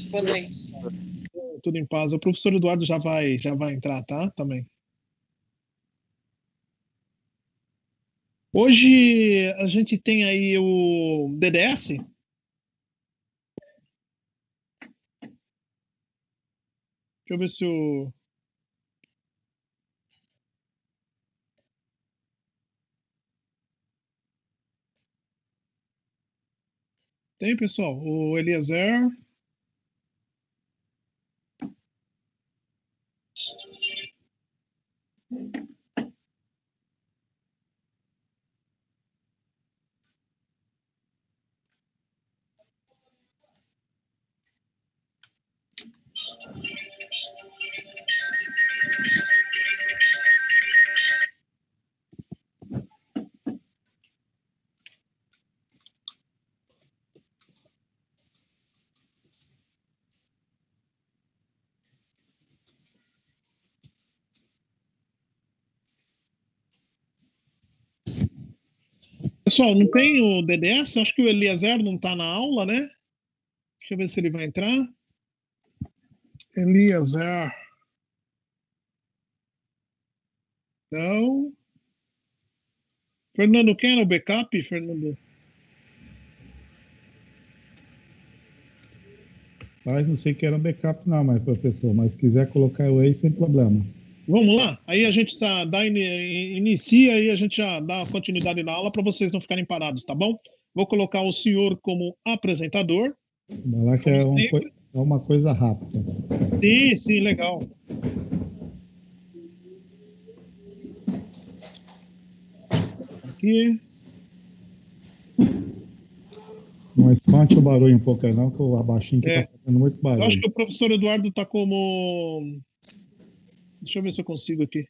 Boa noite. Tudo em paz. O professor Eduardo já vai entrar, tá? Também. Hoje a gente tem aí o DDS. Deixa eu ver se o... Tem, pessoal. O Eliezer. Pessoal, não tem o DDS? Acho que o Eliezer não está na aula, né? Deixa eu ver se ele vai entrar. Eliezer. Não. Fernando, quem era o backup, Fernando? Não sei que era um backup não, mas professor, mas se quiser colocar o aí sem problema. Vamos lá? Aí a gente inicia e a gente já dá continuidade na aula para vocês não ficarem parados, tá bom? Vou colocar o senhor como apresentador. Vai lá que é uma coisa rápida. Sim, sim, legal. Aqui. Não espante o barulho um pouco aí não, que o abaixinho aqui tá fazendo muito barulho. Eu acho que o professor Eduardo tá como... Deixa eu ver se eu consigo aqui.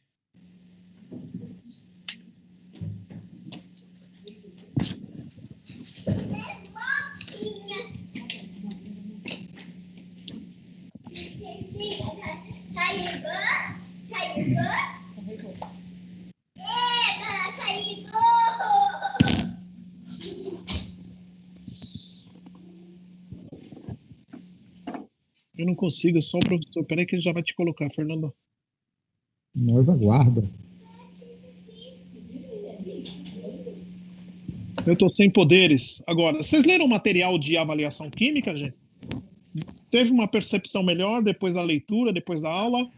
Eu não consigo, só o professor. Peraí que ele já vai te colocar, Fernando. Nós aguarda. Eu tô sem poderes. Agora, vocês leram o material de avaliação química, gente? Teve uma percepção melhor depois da leitura, depois da aula?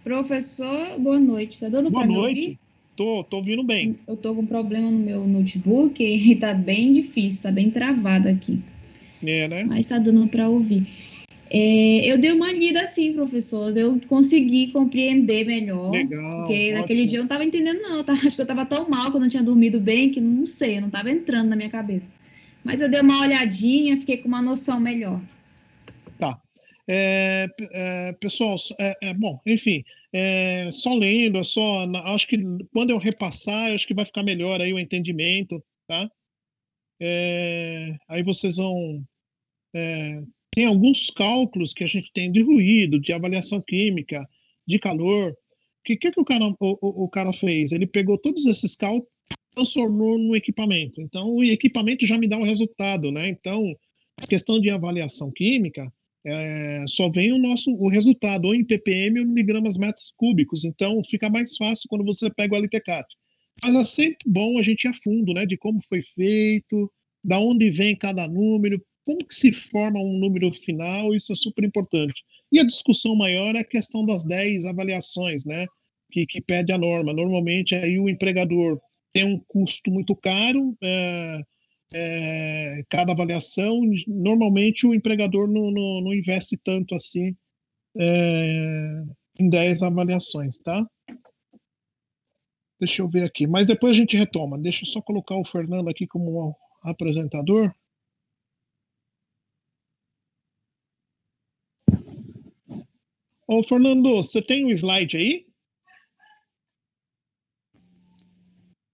Professor, boa noite. Tá dando para me ouvir? Tô ouvindo bem. Eu tô com problema no meu notebook e tá bem difícil, tá bem travado aqui. Né? Mas tá dando para ouvir. Eu dei uma lida assim, professor, eu consegui compreender melhor. Legal. Porque ótimo. naquele dia eu não tava entendendo, não. Acho que eu tava tão mal que eu não tinha dormido bem, que não sei, não tava entrando na minha cabeça. Mas eu dei uma olhadinha, fiquei com uma noção melhor. Tá. Pessoal, bom, enfim, só lendo, acho que quando eu repassar, acho que vai ficar melhor aí o entendimento, tá? Aí vocês vão... tem alguns cálculos que a gente tem de ruído, de avaliação química, de calor. Que o cara fez? Ele pegou todos esses cálculos e transformou no equipamento. Então, o equipamento já me dá o resultado, né? Então, a questão de avaliação química, só vem o resultado, ou em ppm ou miligramas metros cúbicos. Então, fica mais fácil quando você pega o LTCAT. Mas é sempre bom a gente ir a fundo, né? De como foi feito, da onde vem cada número, como que se forma um número final, isso é super importante. E a discussão maior é a questão das 10 avaliações, né? Que pede a norma. Normalmente, aí o empregador tem um custo muito caro, cada avaliação, normalmente o empregador não investe tanto assim em 10 avaliações, tá? Deixa eu ver aqui, mas depois a gente retoma. Deixa eu só colocar o Fernando aqui como apresentador. Ô, Fernando, você tem um slide aí?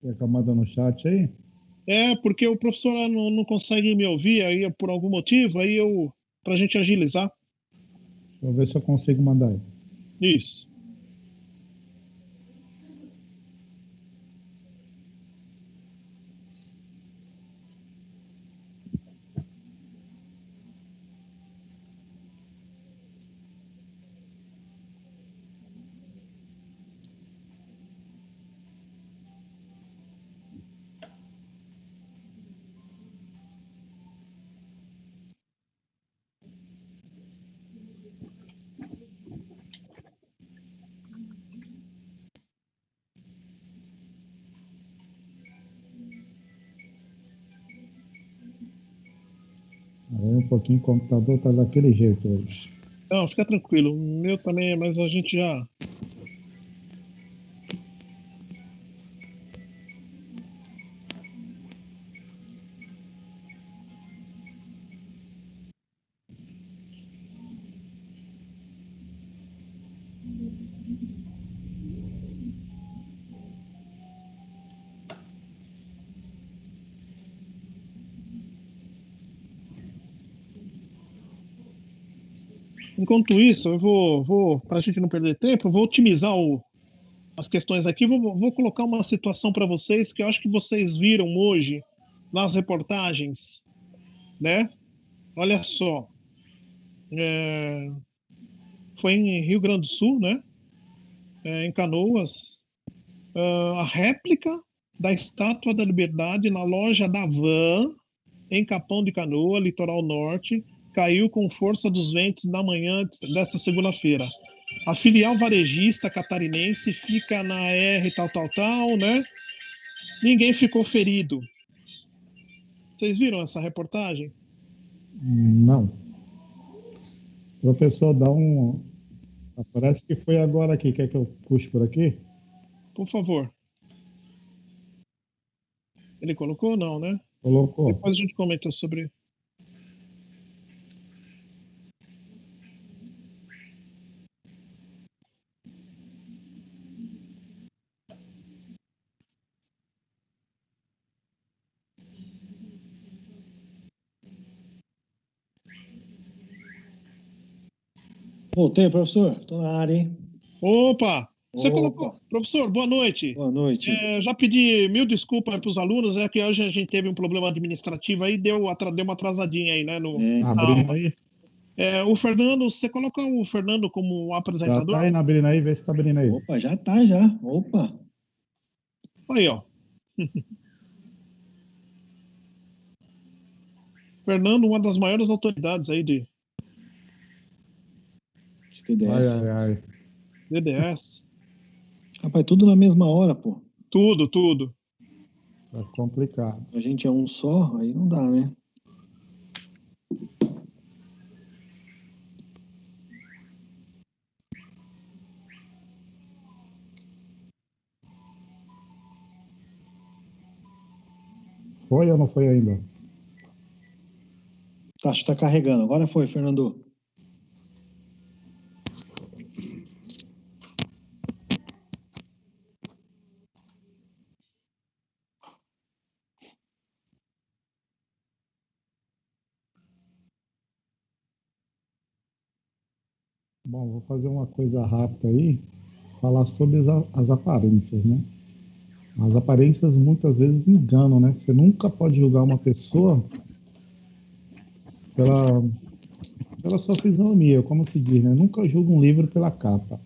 Quer manda no chat aí? Porque o professor não consegue me ouvir aí por algum motivo, aí pra gente agilizar. Deixa eu ver se eu consigo mandar aí. Isso. pouquinho, o computador tá daquele jeito hoje. Não, fica tranquilo. O meu também, mas a gente já. Enquanto isso, eu vou para a gente não perder tempo, eu vou otimizar as questões aqui. Vou colocar uma situação para vocês que eu acho que vocês viram hoje nas reportagens, né? Olha só, é, foi em Rio Grande do Sul, né? Em Canoas, a réplica da Estátua da Liberdade na loja da Van, em Capão de Canoa, litoral norte, caiu com força dos ventos na manhã desta segunda-feira. A filial varejista catarinense fica na R tal, né? Ninguém ficou ferido. Vocês viram essa reportagem? Não. Professor, dá um. Parece que foi agora aqui. Quer que eu puxe por aqui? Por favor. Ele colocou? Não, né? Colocou. Depois a gente comenta sobre. Voltei, professor. Estou na área, hein? Opa! Você Opa. colocou. Professor, boa noite. Boa noite. Já pedi 1000 desculpas para os alunos, é que hoje a gente teve um problema administrativo aí, deu uma atrasadinha aí, né? Abrindo aí. O Fernando, você coloca o Fernando como Já apresentador? tá aí abrindo aí, vê se tá abrindo aí. Opa, já tá, já. Opa. Aí, ó. Fernando, uma das maiores autoridades aí de TDS. Ai. DDS. Rapaz, tudo na mesma hora, pô. Tudo. Tá complicado. A gente é um só, aí não dá, né? Foi ou não foi ainda? Tá, acho que tá carregando. Agora foi, Fernando. Bom, vou fazer uma coisa rápida aí, falar sobre as aparências, né? As aparências muitas vezes enganam, né? Você nunca pode julgar uma pessoa pela sua fisionomia, como se diz, né? Nunca julga um livro pela capa.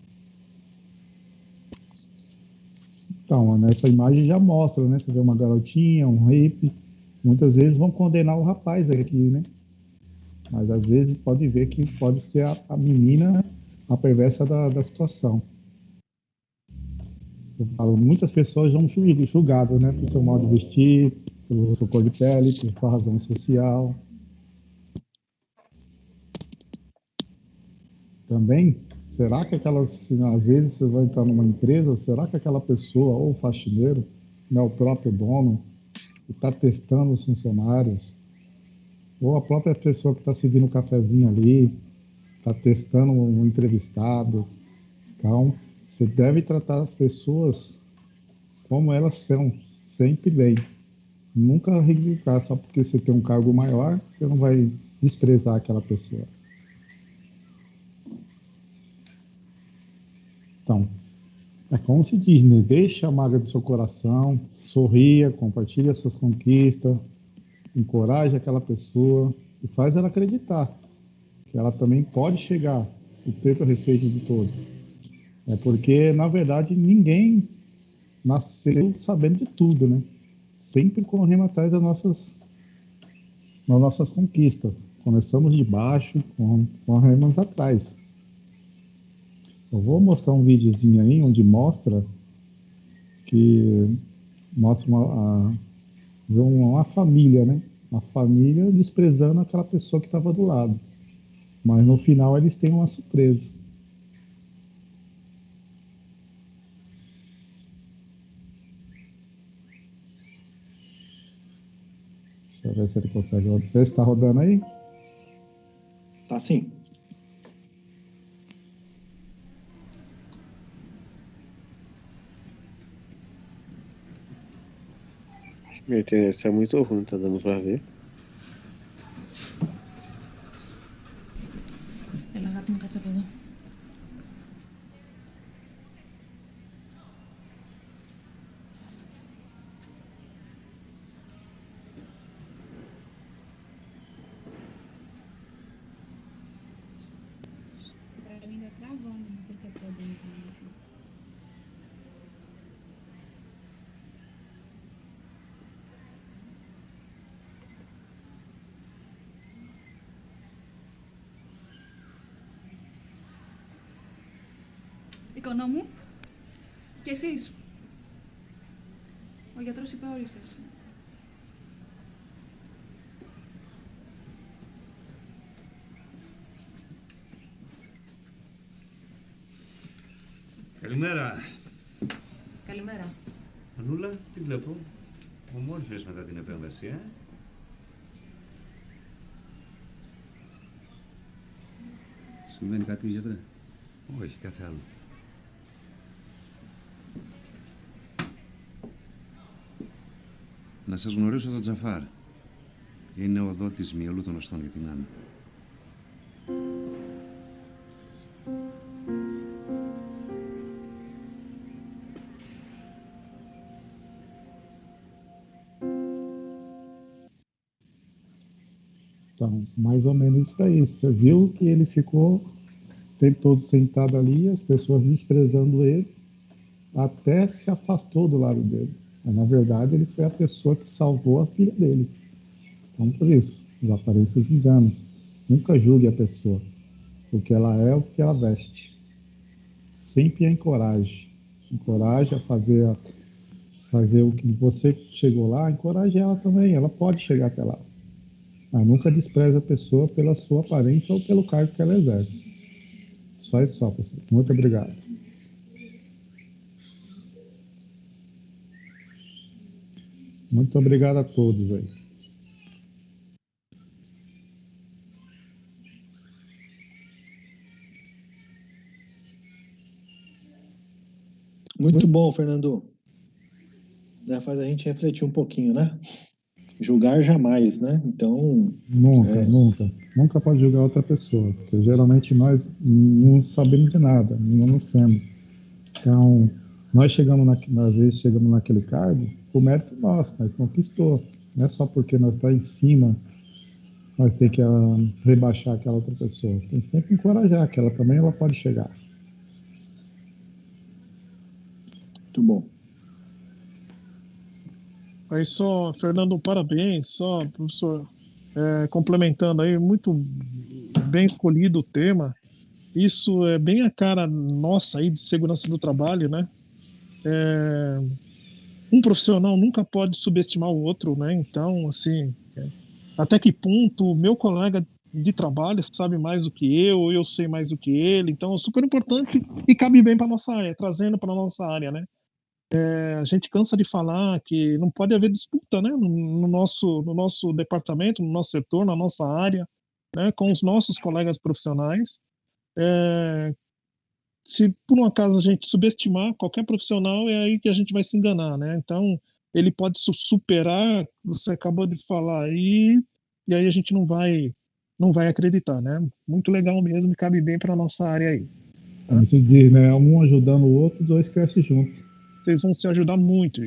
Então, nessa imagem já mostra, né? Você vê uma garotinha, um rape, muitas vezes vão condenar o rapaz aqui, né? Mas às vezes pode ver que pode ser a menina a perversa da situação. Eu falo, muitas pessoas são julgadas, né? Por seu modo de vestir, pela sua cor de pele, por sua razão social. Também, será que às vezes você vai entrar numa empresa, será que aquela pessoa, ou o faxineiro, né, o próprio dono, que está testando os funcionários, ou a própria pessoa que está servindo um cafezinho ali, está testando um entrevistado. Então, você deve tratar as pessoas como elas são, sempre bem. Nunca reivindicar só porque você tem um cargo maior, você não vai desprezar aquela pessoa. Então, é como se diz, né? Deixa a mágoa do seu coração, sorria, compartilhe as suas conquistas, encoraje aquela pessoa e faz ela acreditar que ela também pode chegar e ter o respeito de todos. É porque, na verdade, ninguém nasceu sabendo de tudo, né? Sempre correndo atrás das nossas conquistas. Começamos de baixo, corremos atrás. Eu vou mostrar um videozinho aí onde mostra uma família, né? a família desprezando aquela pessoa que estava do lado. Mas no final eles têm uma surpresa. Deixa eu ver se ele consegue. Vê se está rodando aí. Tá sim. Minha internet é muito ruim, tá dando pra ver. Έλα, αγάπη μου, κάτσε από εδώ. Pra mim tá travando, não sei se é problema aqui. Εικόνα μου. Και εσείς. Ο γιατρός είπε όρισες. Καλημέρα. Καλημέρα. Ανούλα, τι βλέπω. Ομόρφιος μετά την επέμβαση, Συμβαίνει κάτι, γιατρέ? Όχι, κάθε άλλο. Να σας γνωρίσω τον Τζαφάρ. Είναι ο δότης μυελού των οστών για την Άννα. Então, mais ou menos isso aí. Você viu que ele ficou o tempo todo sentado ali, as pessoas desprezando ele, até se afastou do lado dele. Mas, na verdade, ele foi a pessoa que salvou a filha dele. Então, por isso, os aparências enganos. Nunca julgue a pessoa, o que ela é, o que ela veste. Sempre a encoraje. Encoraje a fazer o que você chegou lá, encoraje ela também. Ela pode chegar até lá. Mas nunca despreze a pessoa pela sua aparência ou pelo cargo que ela exerce. Só isso só, pessoal. Muito obrigado. Muito obrigado a todos aí. Muito bom, Fernando. Né, faz a gente refletir um pouquinho, né? Julgar jamais, né? Então, Nunca pode julgar outra pessoa, porque geralmente nós não sabemos de nada, não conhecemos. Então, nós às vezes chegamos naquele cargo, o mérito nosso, nós conquistou. Não é só porque nós está em cima, nós tem que rebaixar aquela outra pessoa. Tem que sempre encorajar, que ela também ela pode chegar. muito bom. Aí só, Fernando, parabéns, só, professor, complementando aí, muito bem escolhido o tema. Isso é bem a cara nossa aí de segurança do trabalho, né? Um profissional nunca pode subestimar o outro, né? Então, assim, até que ponto o meu colega de trabalho sabe mais do que eu sei mais do que ele. Então, é super importante e cabe bem para nossa área, trazendo para nossa área, né? A gente cansa de falar que não pode haver disputa, né? No nosso departamento, no nosso setor, na nossa área, né? Com os nossos colegas profissionais. Se por um acaso a gente subestimar qualquer profissional, é aí que a gente vai se enganar, né? Então, ele pode superar, você acabou de falar aí, e aí a gente não vai acreditar, né? Muito legal mesmo e cabe bem para nossa área aí. Como se diz, né? Um ajudando o outro, dois crescem juntos. Vocês vão se ajudar muito.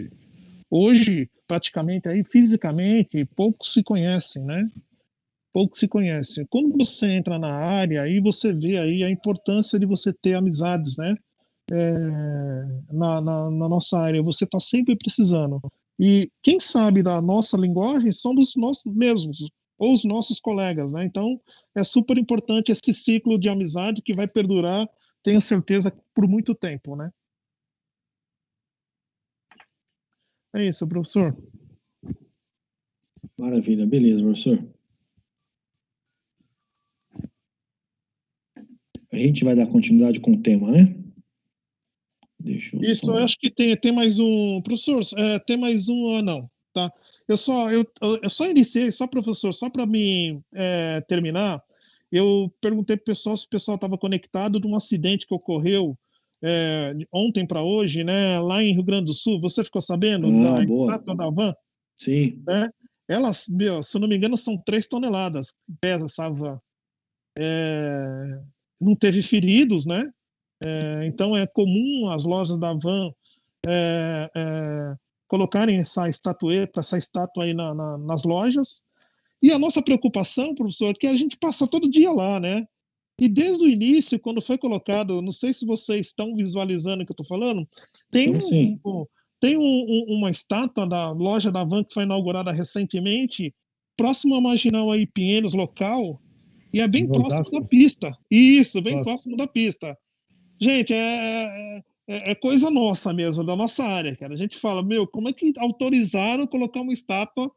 Hoje, praticamente, aí, fisicamente, poucos se conhecem, né? Poucos se conhecem. Quando você entra na área, aí você vê aí a importância de você ter amizades, né? Na nossa área, você está sempre precisando. E quem sabe da nossa linguagem somos nós mesmos, ou os nossos colegas, né? Então, é super importante esse ciclo de amizade que vai perdurar, tenho certeza, por muito tempo, né? É isso, professor. Maravilha, beleza, professor. A gente vai dar continuidade com o tema, né? Deixa eu Isso, só... eu acho que tem mais um. Professor, tem mais um ou não? Tá? Eu só iniciei, só professor, só para me terminar, eu perguntei para o pessoal se o pessoal estava conectado de um acidente que ocorreu ontem para hoje, né, lá em Rio Grande do Sul. Você ficou sabendo da boa. estátua da van? Sim. Né? Elas, se eu não me engano, são 3 toneladas que pesa essa van. Não teve feridos, né? Então é comum as lojas da van colocarem essa estatueta, essa estátua aí nas lojas. E a nossa preocupação, professor, é que a gente passa todo dia lá, né? E desde o início, quando foi colocado, não sei se vocês estão visualizando o que eu estou falando, tem, uma estátua da loja da van que foi inaugurada recentemente, próximo à Marginal aí, Pinheiros, local, e é bem próximo da pista. Isso, bem próximo da pista. Gente, é coisa nossa mesmo, da nossa área, cara. A gente fala, como é que autorizaram colocar uma estátua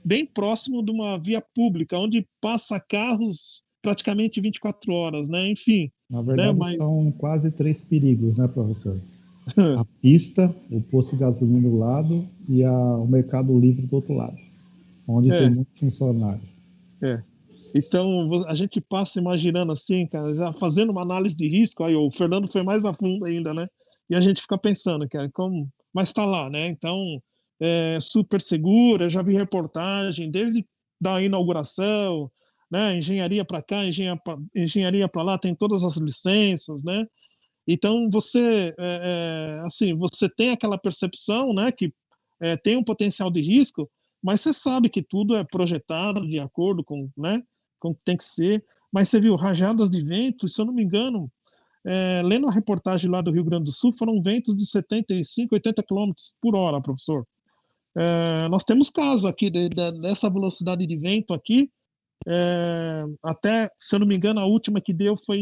bem próximo de uma via pública, onde passa carros praticamente 24 horas, né? Enfim. Na verdade, são quase 3 perigos, né, professor? A pista, o posto de gasolina do lado e o Mercado Livre do outro lado, onde tem muitos funcionários. Então, a gente passa imaginando assim, cara, já fazendo uma análise de risco, aí o Fernando foi mais a fundo ainda, né? E a gente fica pensando, cara, mas tá lá, né? Então, super segura, já vi reportagem desde da inauguração, né? Engenharia para cá, engenharia para lá, tem todas as licenças, né? Então, você, assim, você tem aquela percepção, né, que tem um potencial de risco, mas você sabe que tudo é projetado de acordo com, né, com o que tem que ser. Mas você viu rajadas de vento, se eu não me engano, lendo a reportagem lá do Rio Grande do Sul, foram ventos de 75, 80 km por hora, professor. Nós temos casos aqui dessa velocidade de vento aqui, até, se eu não me engano, a última que deu foi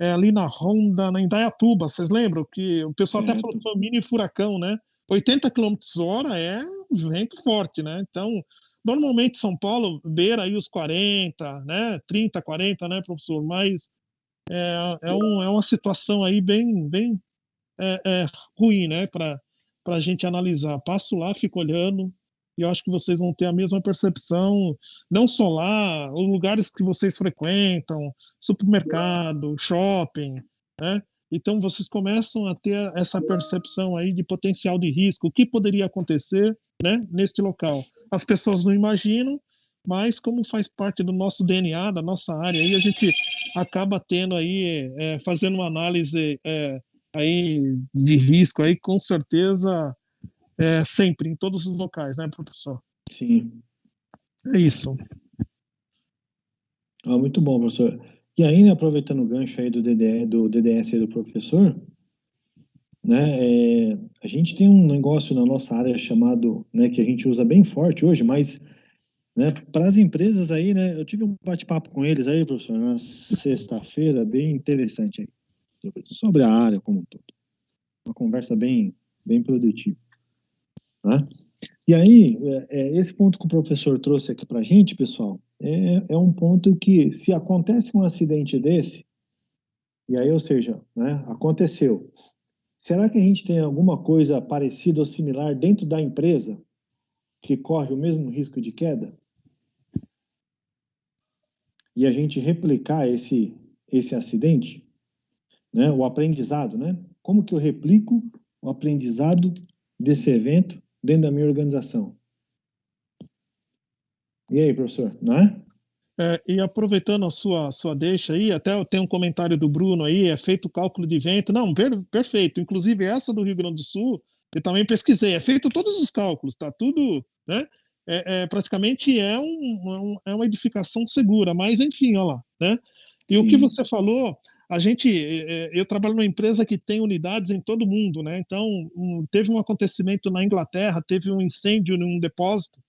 ali na Honda, na Indaiatuba, vocês lembram? Que o pessoal até falou que foi um mini furacão, né? 80 km/h é um vento forte, né? Então, normalmente São Paulo beira aí os 40, né? 30, 40, né, professor? Mas é uma situação aí bem ruim, né? Para a gente analisar. Passo lá, fico olhando, e eu acho que vocês vão ter a mesma percepção, não só lá, os lugares que vocês frequentam, supermercado, shopping, né? Então vocês começam a ter essa percepção aí de potencial de risco, o que poderia acontecer, né, neste local. As pessoas não imaginam, mas como faz parte do nosso DNA, da nossa área, aí a gente acaba tendo aí, fazendo uma análise aí de risco aí, com certeza, sempre, em todos os locais, né, professor? Sim. É isso. Muito bom, professor. E ainda aproveitando o gancho aí do DDS aí do professor, né, a gente tem um negócio na nossa área chamado, né, que a gente usa bem forte hoje, mas, né, para as empresas aí, né, eu tive um bate-papo com eles aí, professor, na sexta-feira, bem interessante aí, sobre a área como um todo. Uma conversa bem produtiva, né? E aí, esse ponto que o professor trouxe aqui para a gente, pessoal, é um ponto que, se acontece um acidente desse, e aí, ou seja, né, aconteceu, será que a gente tem alguma coisa parecida ou similar dentro da empresa que corre o mesmo risco de queda? E a gente replicar esse acidente, né, o aprendizado, né? Como que eu replico o aprendizado desse evento dentro da minha organização? E aí, professor, não é? E aproveitando a sua deixa aí, até tem um comentário do Bruno aí, feito o cálculo de vento. Não, perfeito. Inclusive, essa do Rio Grande do Sul, eu também pesquisei. É feito todos os cálculos, tá tudo, né? Praticamente é uma edificação segura, mas enfim, olha lá, né? E Sim. O que você falou, eu trabalho numa empresa que tem unidades em todo mundo, né? Então, teve um acontecimento na Inglaterra, teve um incêndio num depósito,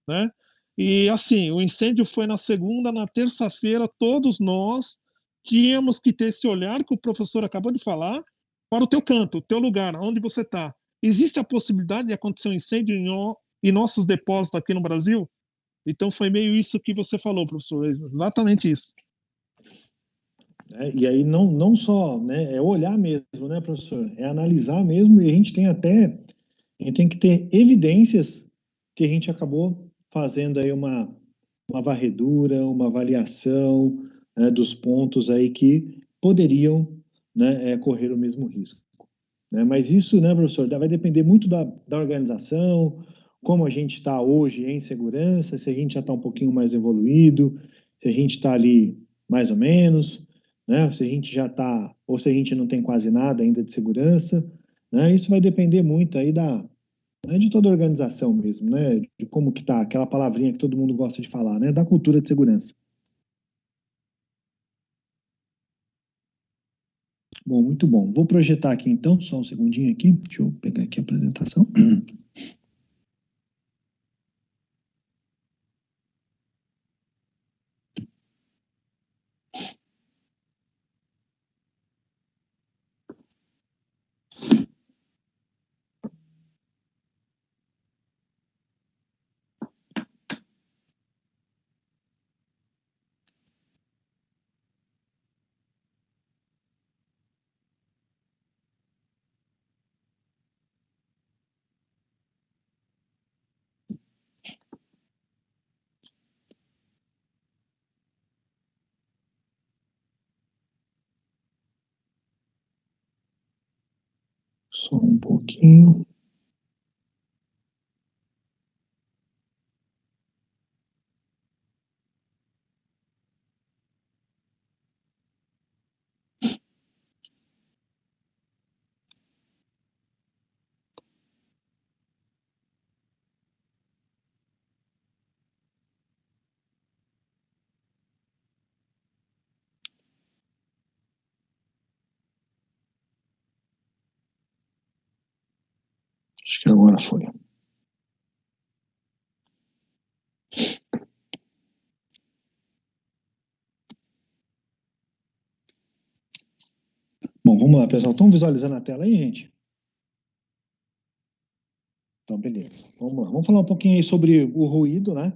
né? E assim, o incêndio foi na segunda, na terça-feira, todos nós tínhamos que ter esse olhar que o professor acabou de falar para o teu canto, o teu lugar, onde você está. Existe a possibilidade de acontecer um incêndio e nossos depósitos aqui no Brasil. Então foi meio isso que você falou, professor, exatamente isso. E aí não só, né, é olhar mesmo, né, professor? É analisar mesmo, e a gente tem que ter evidências que a gente acabou fazendo aí uma varredura, uma avaliação, né, dos pontos aí que poderiam, né, correr o mesmo risco. Né? Mas isso, né, professor, vai depender muito da organização, como a gente está hoje em segurança, se a gente já está um pouquinho mais evoluído, se a gente está ali mais ou menos, né? Se a gente já está, ou se a gente não tem quase nada ainda de segurança, né? Isso vai depender muito aí de toda a organização mesmo, né? De como que tá, aquela palavrinha que todo mundo gosta de falar, né? Da cultura de segurança. Bom, muito bom. Vou projetar aqui então, só um segundinho aqui. Deixa eu pegar aqui a apresentação. Só um pouquinho. Acho que agora foi. Bom, vamos lá, pessoal. Estão visualizando a tela aí, gente? Então, beleza. Vamos lá. Vamos falar um pouquinho aí sobre o ruído, né?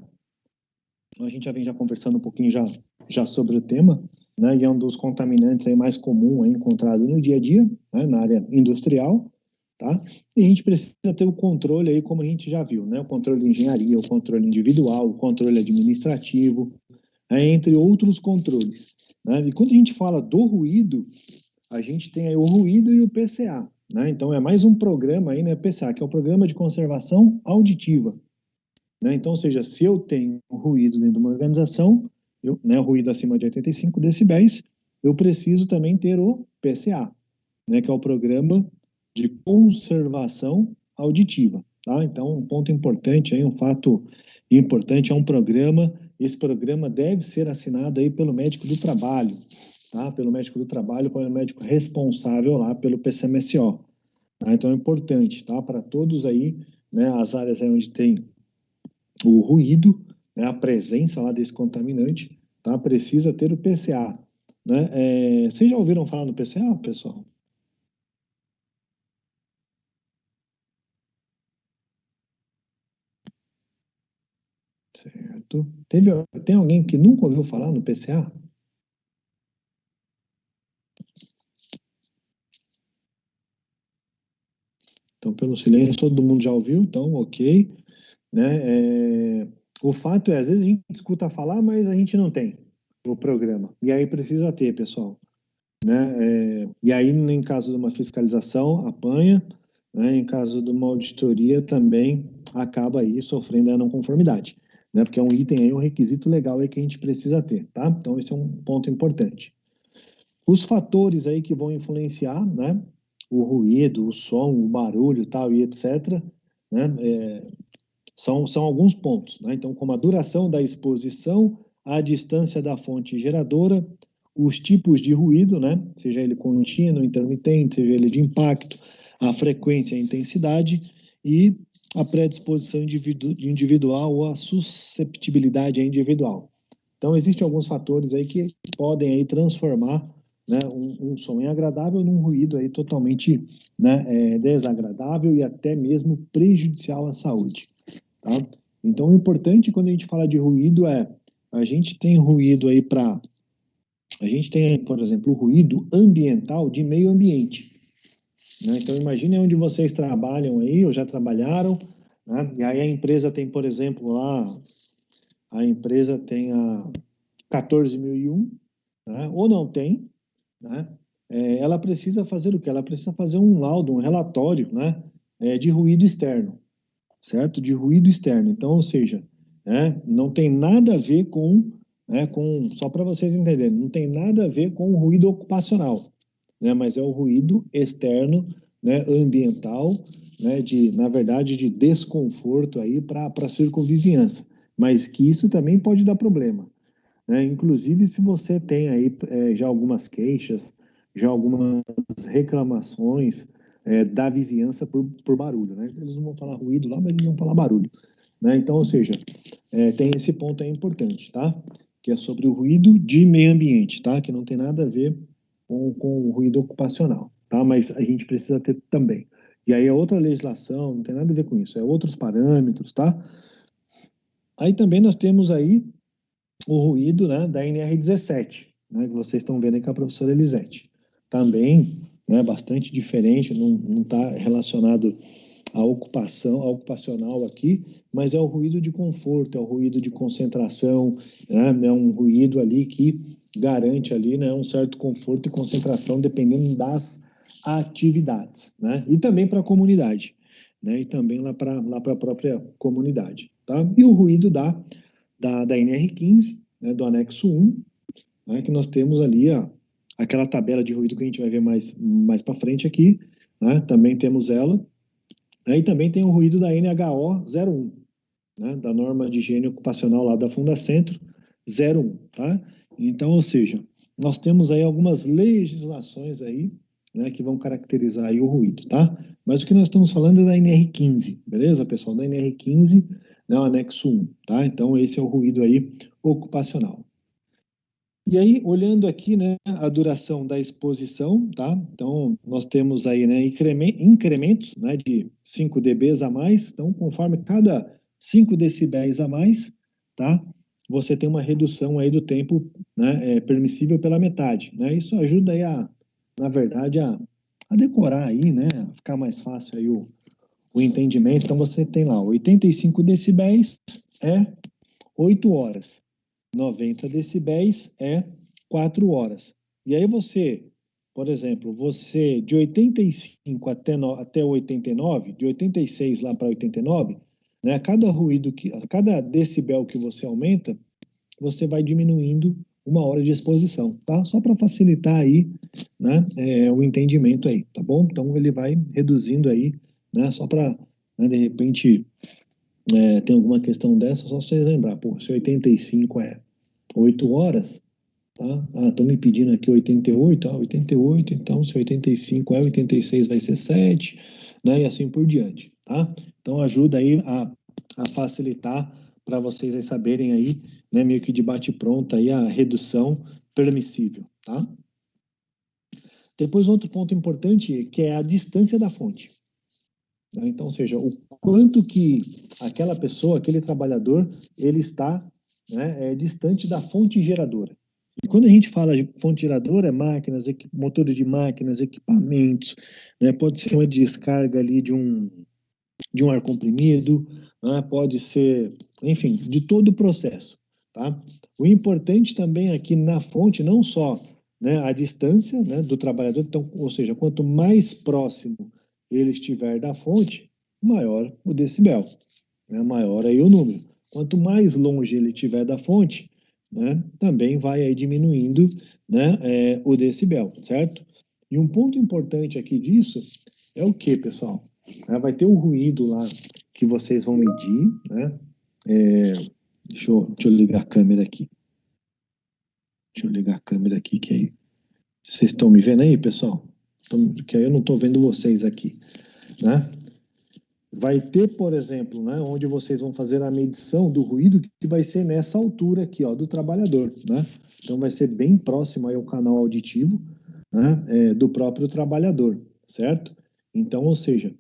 A gente já vem conversando um pouquinho já sobre o tema, né? E é um dos contaminantes aí mais comum aí encontrado no dia a dia, né? Na área industrial, tá? E a gente precisa ter o controle aí, como a gente já viu, né? O controle de engenharia, o controle individual, o controle administrativo, né? Entre outros controles, né? E quando a gente fala do ruído, a gente tem aí o ruído e o PCA, né? Então é mais um programa aí, né, PCA, que é o Programa de Conservação Auditiva, né? Então, ou seja, se eu tenho ruído dentro de uma organização, né, ruído acima de 85 decibéis, eu preciso também ter o PCA, né, que é o Programa de Conservação Auditiva, tá? Então, um ponto importante aí, um fato importante, é um programa, esse programa deve ser assinado aí pelo médico do trabalho, tá? Pelo médico do trabalho, pelo médico responsável lá pelo PCMSO. Tá? Então é importante, tá? Para todos aí, né, as áreas aí onde tem o ruído, né, a presença lá desse contaminante, tá? Precisa ter o PCA, né? Vocês já ouviram falar no PCA, pessoal? Certo. Tem alguém que nunca ouviu falar no PCA? Então, pelo silêncio, todo mundo já ouviu, então, ok. Né? O fato é, às vezes a gente escuta falar, mas a gente não tem o programa. E aí precisa ter, pessoal. Né? E aí, em caso de uma fiscalização, apanha. Né? Em caso de uma auditoria, também acaba aí sofrendo a não conformidade. Né? Porque é um item aí, um requisito legal aí que a gente precisa ter, tá? Então, esse é um ponto importante. Os fatores aí que vão influenciar, né? O ruído, o som, o barulho, tal, e etc., né? São alguns pontos, né? Então, como a duração da exposição, a distância da fonte geradora, os tipos de ruído, né? Seja ele contínuo, intermitente, seja ele de impacto, a frequência e a intensidade, e a predisposição individual ou a susceptibilidade individual. Então, existem alguns fatores aí que podem aí transformar, né, um som agradável num ruído aí totalmente, né, desagradável e até mesmo prejudicial à saúde. tá? Então, o importante quando a gente fala de ruído a gente tem ruído aí a gente tem, por exemplo, o ruído ambiental de meio ambiente, né? Então, imagine onde vocês trabalham aí, ou já trabalharam, né? E aí a empresa tem, por exemplo, lá, a empresa tem a 14.001, né? Ou não tem, né? Ela precisa fazer o quê? Ela precisa fazer um laudo, um relatório, né? De ruído externo, certo? De ruído externo. Então, ou seja, né? Não tem nada a ver só para vocês entenderem, não tem nada a ver com o ruído ocupacional, né? Mas é o ruído externo, né? Ambiental, né? Na verdade, de desconforto aí para a circunvizinhança. Mas que isso também pode dar problema, né? Inclusive, se você tem aí já algumas queixas, já algumas reclamações da vizinhança por barulho, né? Eles não vão falar ruído lá, mas eles vão falar barulho, né? Então, ou seja, tem esse ponto aí importante, tá? Que é sobre o ruído de meio ambiente, tá? Que não tem nada a ver com o ruído ocupacional, tá? Mas a gente precisa ter também. E aí é outra legislação, não tem nada a ver com isso, é outros parâmetros, tá? Aí também nós temos aí o ruído, né, da NR17, né, que vocês estão vendo aí com a professora Elisete. Também, né, bastante diferente, não está relacionado à ocupacional aqui, mas é o ruído de conforto, é o ruído de concentração, né, é um ruído ali que garante ali, né, um certo conforto e concentração dependendo das atividades, né, e também para a comunidade, né, e também lá para a própria comunidade, tá? E o ruído da NR15, né, do anexo 1, né, que nós temos ali aquela tabela de ruído que a gente vai ver mais para frente aqui, né, também temos ela, né, e também tem o ruído da NHO 01, né, da norma de higiene ocupacional lá da Fundacentro 01, tá? Então, ou seja, nós temos aí algumas legislações aí, né, que vão caracterizar aí o ruído, tá? Mas o que nós estamos falando é da NR15, beleza, pessoal? Da NR15, né, o anexo 1, tá? Então, esse é o ruído aí ocupacional. E aí, olhando aqui, né, a duração da exposição, tá? Então, nós temos aí, né, incrementos, né, de 5 dB a mais. Então, conforme cada 5 decibéis a mais, tá? Você tem uma redução aí do tempo, né, permissível pela metade, né? Isso ajuda aí na verdade, a decorar aí, né, a ficar mais fácil aí o entendimento. Então, você tem lá 85 decibéis é 8 horas. 90 decibéis é 4 horas. E aí você, por exemplo, você de 85 até 89, de 86 lá para 89, né, cada decibel que você aumenta, você vai diminuindo 1 hora de exposição, tá? Só para facilitar aí, né, o entendimento aí, tá bom? Então ele vai reduzindo aí, né, só para, né, de repente, tem alguma questão dessa, só vocês lembrar, pô, se 85 é 8 horas, tá? Estão me pedindo aqui 88, 88, então se 85 é 86 vai ser 7, né? E assim por diante, tá? Então ajuda aí a facilitar para vocês aí saberem aí, né, meio que de bate-pronto aí a redução permissível, tá? Depois outro ponto importante que é a distância da fonte. Então, ou seja, o quanto que aquela pessoa, aquele trabalhador, ele está, né, distante da fonte geradora. E quando a gente fala de fonte geradora, é máquinas, motores de máquinas, equipamentos, né, pode ser uma descarga ali de um ar comprimido, né, pode ser, enfim, de todo o processo, tá? O importante também aqui na fonte, não só, né, a distância, né, do trabalhador, então, ou seja, quanto mais próximo ele estiver da fonte, maior o decibel, né, maior aí o número. Quanto mais longe ele estiver da fonte, né, também vai aí diminuindo, né, o decibel, certo? E um ponto importante aqui disso é o que, pessoal? Vai ter o ruído lá que vocês vão medir, né? Deixa eu ligar a câmera aqui. Deixa eu ligar a câmera aqui, que aí... Vocês estão me vendo aí, pessoal? Que aí eu não estou vendo vocês aqui, né? Vai ter, por exemplo, né, onde vocês vão fazer a medição do ruído, que vai ser nessa altura aqui, ó, do trabalhador, né? Então vai ser bem próximo aí ao canal auditivo, né, do próprio trabalhador, certo? Então, ou seja,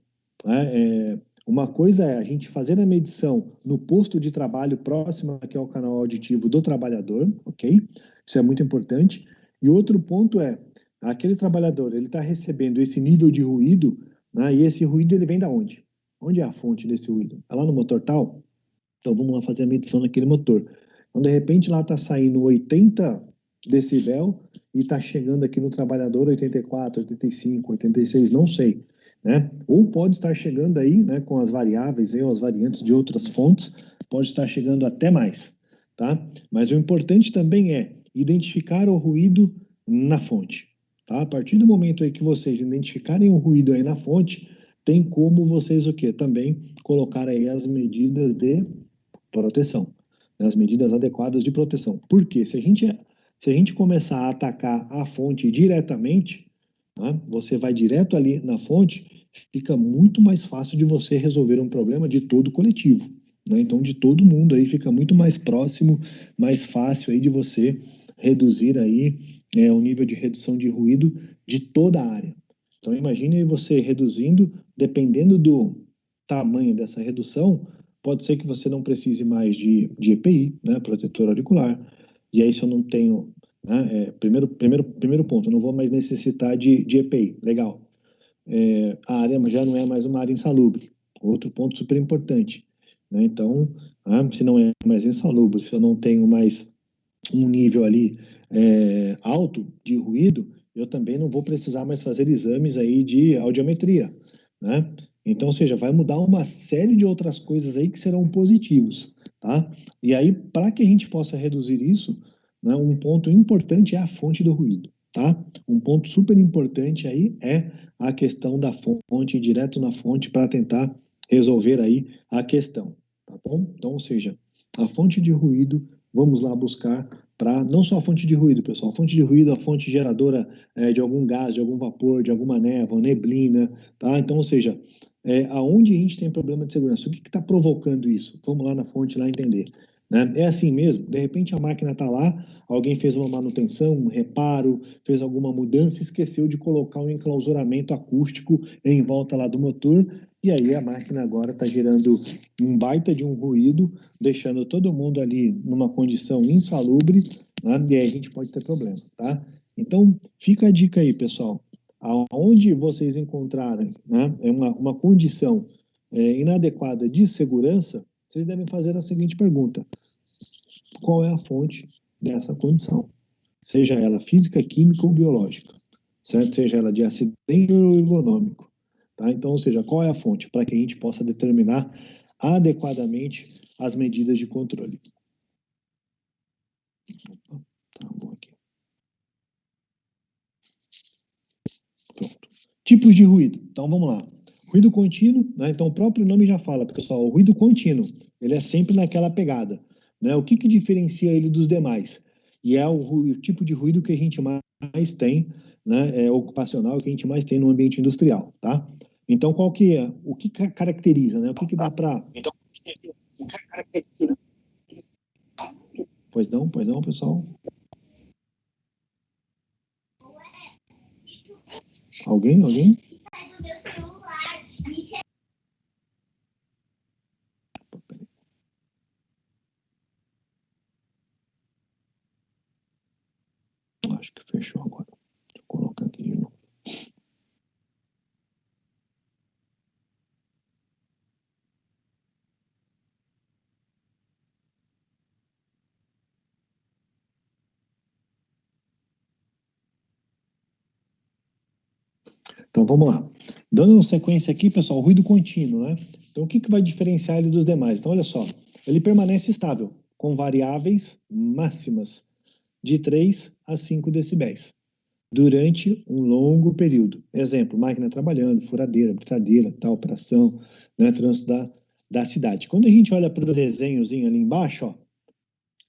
Uma coisa é a gente fazer a medição no posto de trabalho próximo aqui ao canal auditivo do trabalhador, ok? Isso é muito importante. E outro ponto é, aquele trabalhador, ele está recebendo esse nível de ruído, né? E esse ruído, ele vem da onde? Onde é a fonte desse ruído? É lá no motor tal? Então, vamos lá fazer a medição naquele motor. Então, de repente, lá está saindo 80 decibel e está chegando aqui no trabalhador 84, 85, 86, não sei, né? Ou pode estar chegando aí, né, com as variáveis aí, ou as variantes de outras fontes, pode estar chegando até mais, tá? Mas o importante também é identificar o ruído na fonte, tá? A partir do momento aí que vocês identificarem o ruído aí na fonte, tem como vocês o quê? Também colocar aí as medidas de proteção, né? As medidas adequadas de proteção. Por quê? Se a gente começar a atacar a fonte diretamente, né, você vai direto ali na fonte, fica muito mais fácil de você resolver um problema de todo o coletivo, né? Então, de todo mundo aí fica muito mais próximo, mais fácil aí de você reduzir aí o nível de redução de ruído de toda a área. Então, imagine você reduzindo, dependendo do tamanho dessa redução, pode ser que você não precise mais de EPI, né, protetor auricular, e aí se eu não tenho, né, primeiro ponto, eu não vou mais necessitar de EPI, legal. A área já não é mais uma área insalubre, outro ponto super importante, né, então, se não é mais insalubre, se eu não tenho mais um nível ali alto de ruído, eu também não vou precisar mais fazer exames aí de audiometria, né? Então, ou seja, vai mudar uma série de outras coisas aí que serão positivos, tá? E aí, para que a gente possa reduzir isso, né, um ponto importante é a fonte do ruído, tá? Um ponto super importante aí é a questão da fonte, direto na fonte, para tentar resolver aí a questão, tá bom? Então, ou seja, a fonte de ruído, vamos lá buscar para não só a fonte de ruído, pessoal, a fonte de ruído, a fonte geradora de algum gás, de algum vapor, de alguma névoa, neblina, tá? Então, ou seja, aonde a gente tem problema de segurança, o que está provocando isso? Vamos lá na fonte lá entender, né? É assim mesmo, de repente a máquina está lá, alguém fez uma manutenção, um reparo, fez alguma mudança, esqueceu de colocar um enclausuramento acústico em volta lá do motor, e aí a máquina agora está gerando um baita de um ruído, deixando todo mundo ali numa condição insalubre, né? E aí a gente pode ter problema, tá? Então, fica a dica aí, pessoal. Aonde vocês encontrarem, né, uma condição inadequada de segurança, vocês devem fazer a seguinte pergunta: qual é a fonte dessa condição? Seja ela física, química ou biológica, certo? Seja ela de acidente ou ergonômico, tá? Então, ou seja, qual é a fonte para que a gente possa determinar adequadamente as medidas de controle. Opa, tá bom aqui. Pronto. Tipos de ruído. Então, vamos lá. Ruído contínuo, né? Então, o próprio nome já fala, pessoal, o ruído contínuo, ele é sempre naquela pegada, né? O que diferencia ele dos demais? E é o tipo de ruído que a gente mais tem, né? Ocupacional, que a gente mais tem no ambiente industrial, tá? Então, qual que é? O que caracteriza, né? O que dá para... Então, o que caracteriza? Pois não, pessoal? Alguém? Acho que fechou agora. Deixa eu colocar aqui de novo. Então, vamos lá. Dando sequência aqui, pessoal, o ruído contínuo, né? Então, o que vai diferenciar ele dos demais? Então, olha só, ele permanece estável, com variáveis máximas de 3 a 5 decibéis, durante um longo período. Exemplo, máquina trabalhando, furadeira, britadeira, tal, operação, né, trânsito da cidade. Quando a gente olha para o desenhozinho ali embaixo, ó,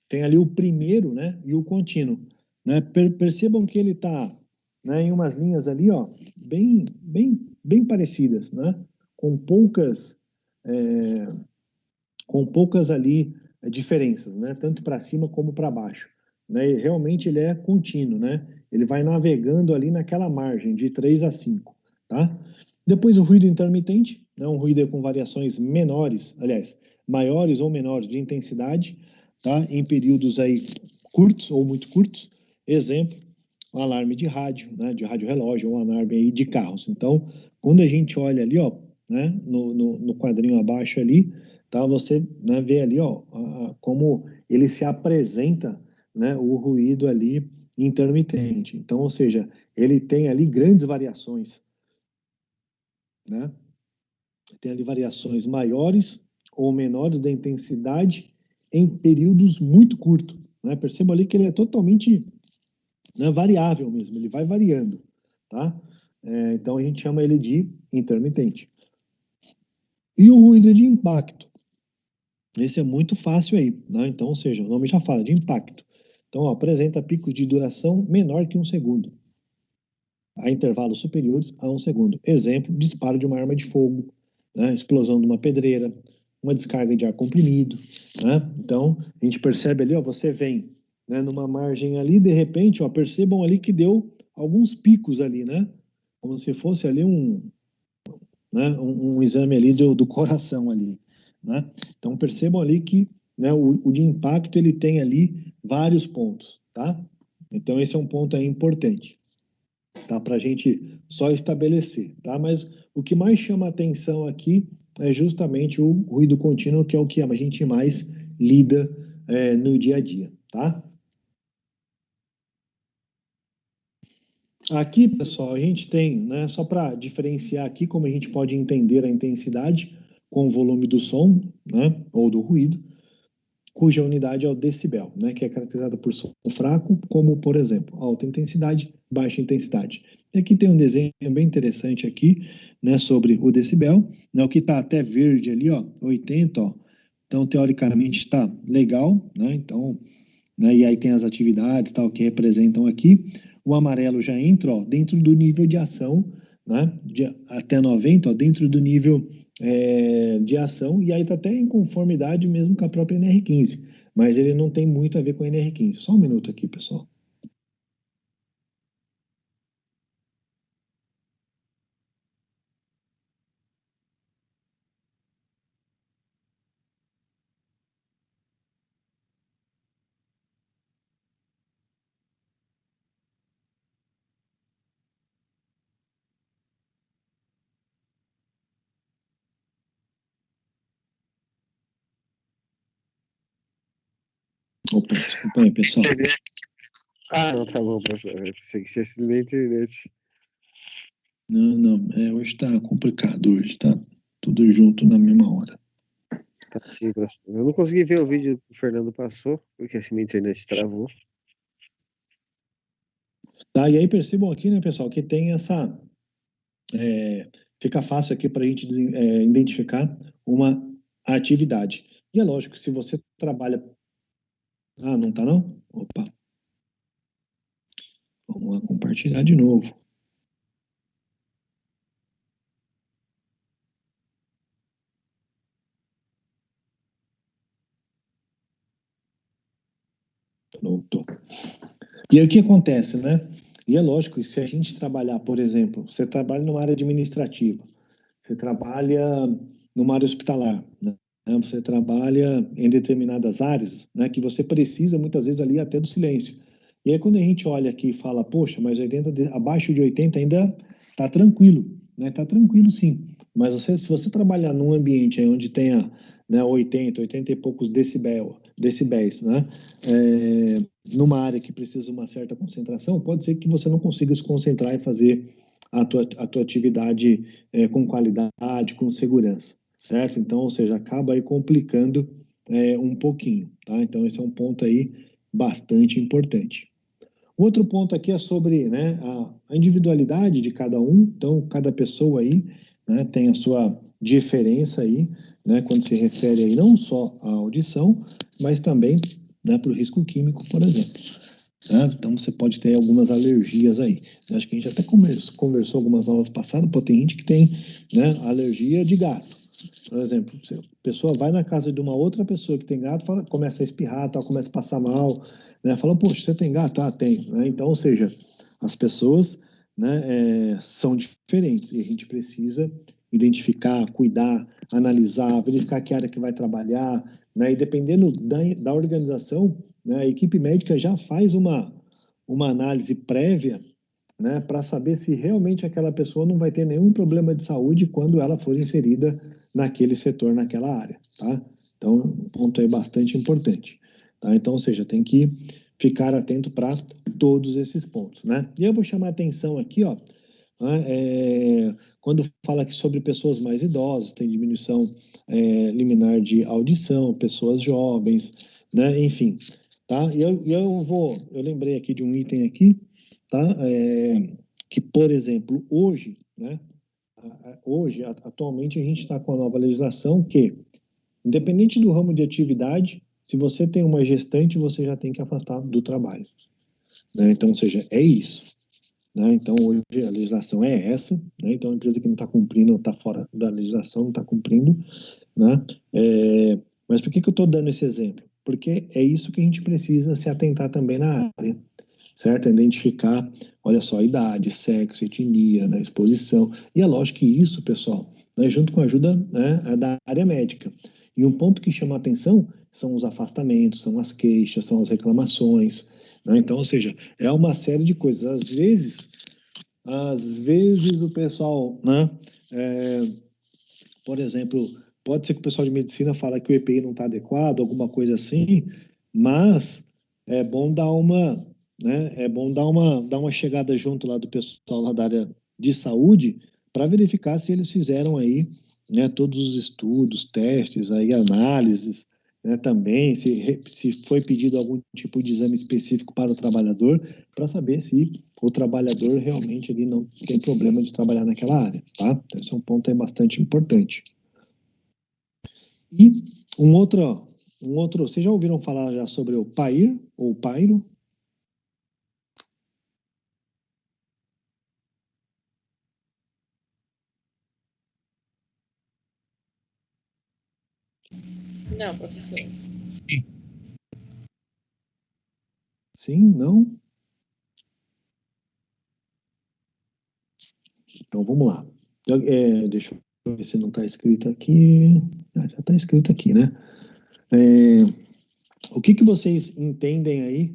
tem ali o primeiro, né, e o contínuo, né? Percebam que ele está, né, em umas linhas ali, ó, bem parecidas, né? Com poucas ali diferenças, né? Tanto para cima como para baixo, né? E realmente ele é contínuo, né? Ele vai navegando ali naquela margem de 3 a 5, tá? Depois o ruído intermitente, né, um ruído com variações menores, aliás, maiores ou menores de intensidade, tá? Em períodos aí curtos ou muito curtos. Exemplo, um alarme de rádio, né, de rádio relógio, ou um alarme aí de carros. Então, quando a gente olha ali, ó, né, no quadrinho abaixo ali, tá, você, né, vê ali, ó, como ele se apresenta, né, o ruído ali intermitente. Então, ou seja, ele tem ali grandes variações, né? Tem ali variações maiores ou menores da intensidade em períodos muito curtos, né? Perceba ali que ele é totalmente, né, variável mesmo, ele vai variando, tá? Então a gente chama ele de intermitente. E o ruído de impacto? Esse é muito fácil aí, né? Então, ou seja, o nome já fala de impacto. Então, ó, apresenta picos de duração menor que 1 segundo, a intervalos superiores a 1 segundo. Exemplo, disparo de uma arma de fogo, né? Explosão de uma pedreira, uma descarga de ar comprimido, né? Então, a gente percebe ali, ó, você vem, né, numa margem ali, de repente, ó, percebam ali que deu alguns picos ali, né? Como se fosse ali né, um exame ali do coração ali, né? Então, percebam ali que, né, o de impacto, ele tem ali vários pontos, tá? Então, esse é um ponto aí importante, tá? Para a gente só estabelecer, tá? Mas o que mais chama atenção aqui é justamente o ruído contínuo, que é o que a gente mais lida no dia a dia, tá? Aqui, pessoal, a gente tem, né, só para diferenciar aqui como a gente pode entender a intensidade com o volume do som, né, ou do ruído, cuja unidade é o decibel, né, que é caracterizada por som fraco, como, por exemplo, alta intensidade, baixa intensidade. E aqui tem um desenho bem interessante aqui, né, sobre o decibel, né, o que está até verde ali, ó, 80, ó, então, teoricamente, está legal, né, então, né, e aí tem as atividades, tal, que representam aqui. O amarelo já entra, ó, dentro do nível de ação, né, até 90, ó, dentro do nível de ação, e aí está até em conformidade mesmo com a própria NR15, mas ele não tem muito a ver com a NR15. Só um minuto aqui, pessoal. Opa, desculpa aí, pessoal. Ah, não, tá bom, professor. Eu pensei que tinha sido na internet. Não, hoje está complicado, hoje tá tudo junto na mesma hora. Tá sim, professor. Eu não consegui ver o vídeo que o Fernando passou, porque assim minha internet travou. Tá, e aí percebam aqui, né, pessoal, que tem essa... fica fácil aqui para a gente identificar uma atividade. E é lógico, se você trabalha... Ah, não tá não? Opa. Vamos lá compartilhar de novo. Voltou. E aí o que acontece, né? E é lógico, se a gente trabalhar, por exemplo, você trabalha numa área administrativa, você trabalha numa área hospitalar, né? Você trabalha em determinadas áreas, né, que você precisa muitas vezes ali até do silêncio. E aí quando a gente olha aqui e fala, poxa, mas 80, abaixo de 80 ainda tá tranquilo, né? Tá tranquilo sim. Mas se você trabalhar num ambiente aí onde tenha, né, 80 e poucos decibéis, né? Numa área que precisa de uma certa concentração, pode ser que você não consiga se concentrar e fazer a tua atividade com qualidade, com segurança, certo? Então, ou seja, acaba aí complicando um pouquinho, tá? Então, esse é um ponto aí bastante importante. Outro ponto aqui é sobre, né, a individualidade de cada um. Então, cada pessoa aí, né, tem a sua diferença aí, né, quando se refere aí não só à audição, mas também, né, para o risco químico, por exemplo. Né? Então, você pode ter algumas alergias aí. Acho que a gente até conversou algumas aulas passadas, pô, tem gente que tem, né, alergia de gato. Por exemplo, a pessoa vai na casa de uma outra pessoa que tem gato, começa a espirrar, tal, começa a passar mal, né? Fala, poxa, você tem gato? Ah, tem. Né? Então, ou seja, as pessoas, né, são diferentes e a gente precisa identificar, cuidar, analisar, verificar que área que vai trabalhar, né? E dependendo da organização, né, a equipe médica já faz uma análise prévia, né, para saber se realmente aquela pessoa não vai ter nenhum problema de saúde quando ela for inserida naquele setor, naquela área, tá? Então, um ponto aí bastante importante, tá? Então, ou seja, tem que ficar atento para todos esses pontos, né? E eu vou chamar a atenção aqui, ó, né, quando fala aqui sobre pessoas mais idosas, tem diminuição liminar de audição, pessoas jovens, né? Enfim, tá? E eu lembrei aqui de um item aqui, tá? Que, por exemplo, hoje, né? Hoje, atualmente, a gente está com a nova legislação que, independente do ramo de atividade, se você tem uma gestante, você já tem que afastar do trabalho, né? Então, ou seja, é isso, né? Então, hoje a legislação é essa, né? Então, a empresa que não está cumprindo, está fora da legislação, não está cumprindo, né? Mas por que eu estou dando esse exemplo? Porque é isso que a gente precisa se atentar também na área, certo? Identificar, olha só, idade, sexo, etnia, né, exposição. E é lógico que isso, pessoal, né, junto com a ajuda, né, da área médica. E um ponto que chama a atenção são os afastamentos, são as queixas, são as reclamações, né? Então, ou seja, é uma série de coisas. Às vezes o pessoal, né, por exemplo, pode ser que o pessoal de medicina fala que o EPI não está adequado, alguma coisa assim, mas é bom dar uma, né, dar uma chegada junto lá do pessoal lá da área de saúde para verificar se eles fizeram aí, né, todos os estudos, testes, aí, análises, né, também, se foi pedido algum tipo de exame específico para o trabalhador, para saber se o trabalhador realmente ele não tem problema de trabalhar naquela área, tá? Então, esse é um ponto aí bastante importante. E um outro, vocês já ouviram falar já sobre o PAIR ou PAIRO? Não, professor. Sim, não? Então vamos lá. Deixa eu ver se não está escrito aqui. Já está escrito aqui, né? O que vocês entendem aí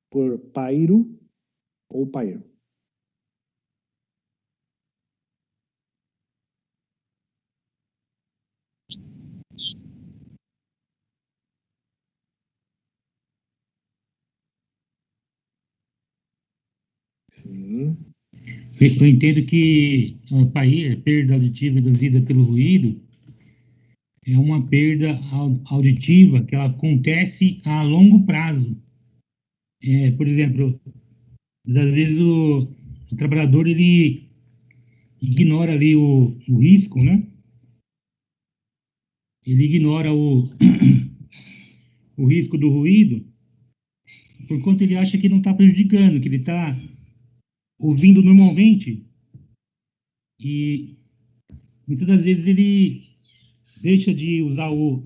por PAIRO ou PAIR? Sim. Eu entendo que a perda auditiva induzida pelo ruído é uma perda auditiva que ela acontece a longo prazo. Por exemplo, às vezes o trabalhador ele ignora ali o risco, né? Ele ignora o risco do ruído por conta ele acha que não está prejudicando, que ele está ouvindo normalmente e muitas das vezes ele deixa de usar o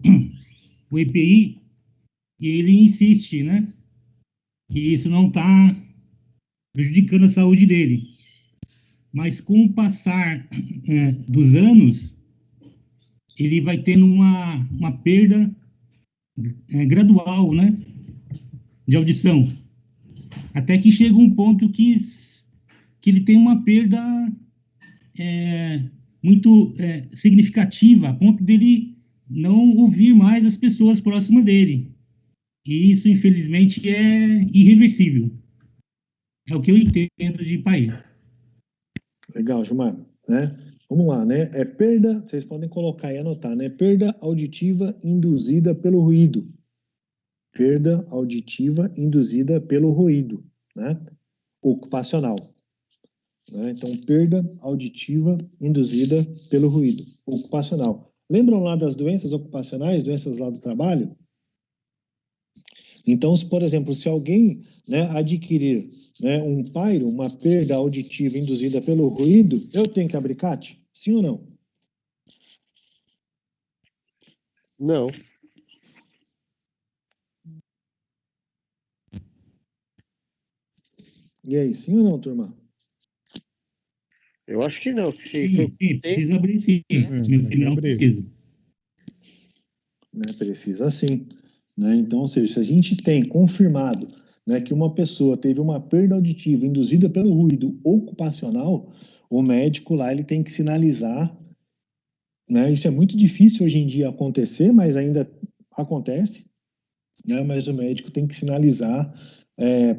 EPI e ele insiste, né? Que isso não está prejudicando a saúde dele. Mas com o passar dos anos, ele vai tendo uma perda gradual, né? De audição. Até que chega um ponto que ele tem uma perda muito significativa, a ponto dele não ouvir mais as pessoas próximas dele. E isso, infelizmente, é irreversível. É o que eu entendo de país. Legal, Gilmar, né? Vamos lá, né? É perda, vocês podem colocar e anotar, né? Perda auditiva induzida pelo ruído. Perda auditiva induzida pelo ruído, né? Ocupacional. Né? Então, perda auditiva induzida pelo ruído ocupacional. Lembram lá das doenças ocupacionais, doenças lá do trabalho? Então, por exemplo, se alguém, né, adquirir, né, um PAIRO, uma perda auditiva induzida pelo ruído, eu tenho que abrir CAT? Sim ou não? Não. E aí, sim ou não, turma? Eu acho que não. Que se Sim, for sim, precisa abrir sim. Minha opinião, precisa. Né, precisa sim. Né? Então, ou seja, se a gente tem confirmado, né, que uma pessoa teve uma perda auditiva induzida pelo ruído ocupacional, o médico lá ele tem que sinalizar, né? Isso é muito difícil hoje em dia acontecer, mas ainda acontece, né? Mas o médico tem que sinalizar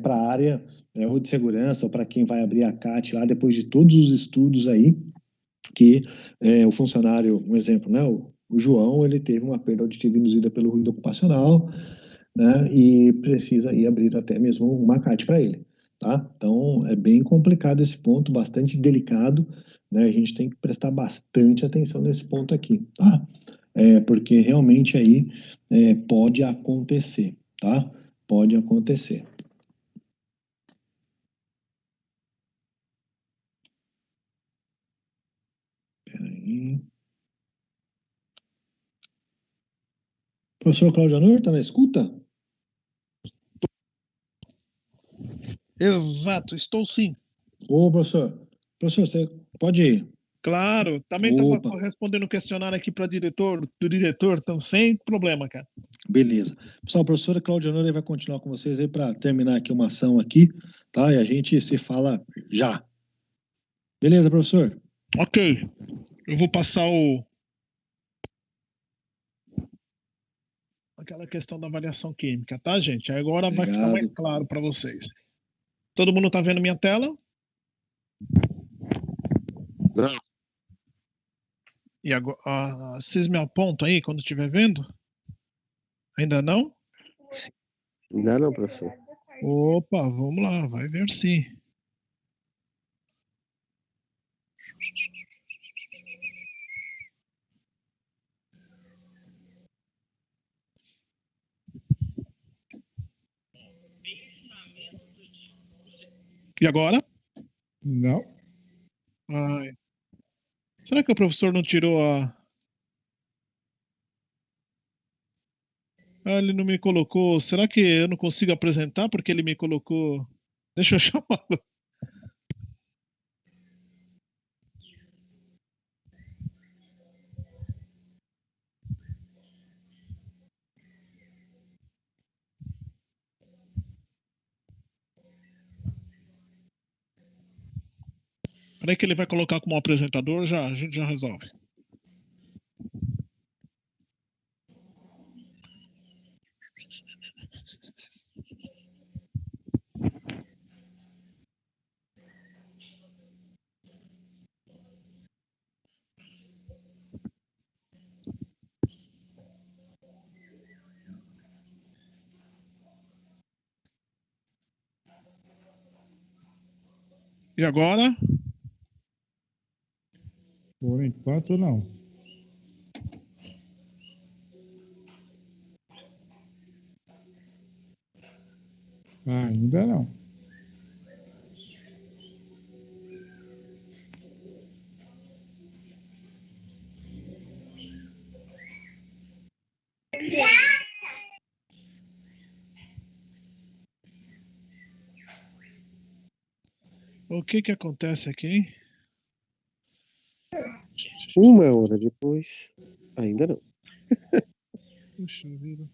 para a área ou de segurança ou para quem vai abrir a CAT lá depois de todos os estudos aí que o funcionário, um exemplo, né? O João, ele teve uma perda auditiva induzida pelo ruído ocupacional, né? E precisa ir abrir até mesmo uma CAT para ele, tá? Então, é bem complicado esse ponto, bastante delicado, né? A gente tem que prestar bastante atenção nesse ponto aqui, tá? Porque realmente aí pode acontecer, tá? Pode acontecer. Peraí. Professor Claudio Anor, tá na escuta? Exato, estou sim. Ô, professor. Professor, você pode ir. Claro, também estava Opa, respondendo o questionário aqui para do diretor, então sem problema, cara. beleza. Pessoal, a professora Claudia Honor vai continuar com vocês aí para terminar aqui uma ação aqui, tá? E a gente se fala já. Beleza, professor? Ok, eu vou passar aquela questão da avaliação química, tá, gente? Agora vai ficar mais Obrigado. claro para vocês. Todo mundo tá vendo minha tela? Não. E agora, vocês me apontam aí quando estiver vendo? Ainda não? Ainda não, professor. Opa, vamos lá, vai ver sim. E agora? Não. Ai. Será que o professor não tirou a. Ah, ele não me colocou. Será que eu não consigo apresentar porque ele me colocou. Deixa eu chamá-lo. Peraí que ele vai colocar como apresentador, já, a gente já resolve. E agora? Por enquanto, não. Ainda não. O que que acontece aqui? Uma hora depois, ainda não. Puxa vida.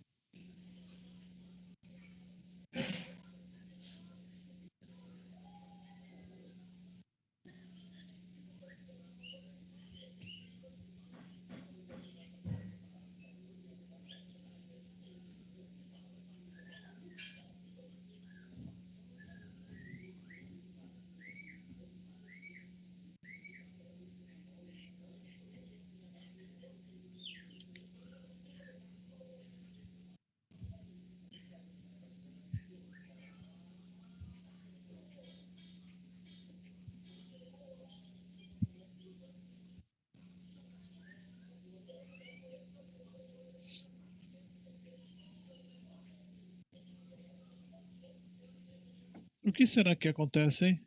O que será que acontece, hein?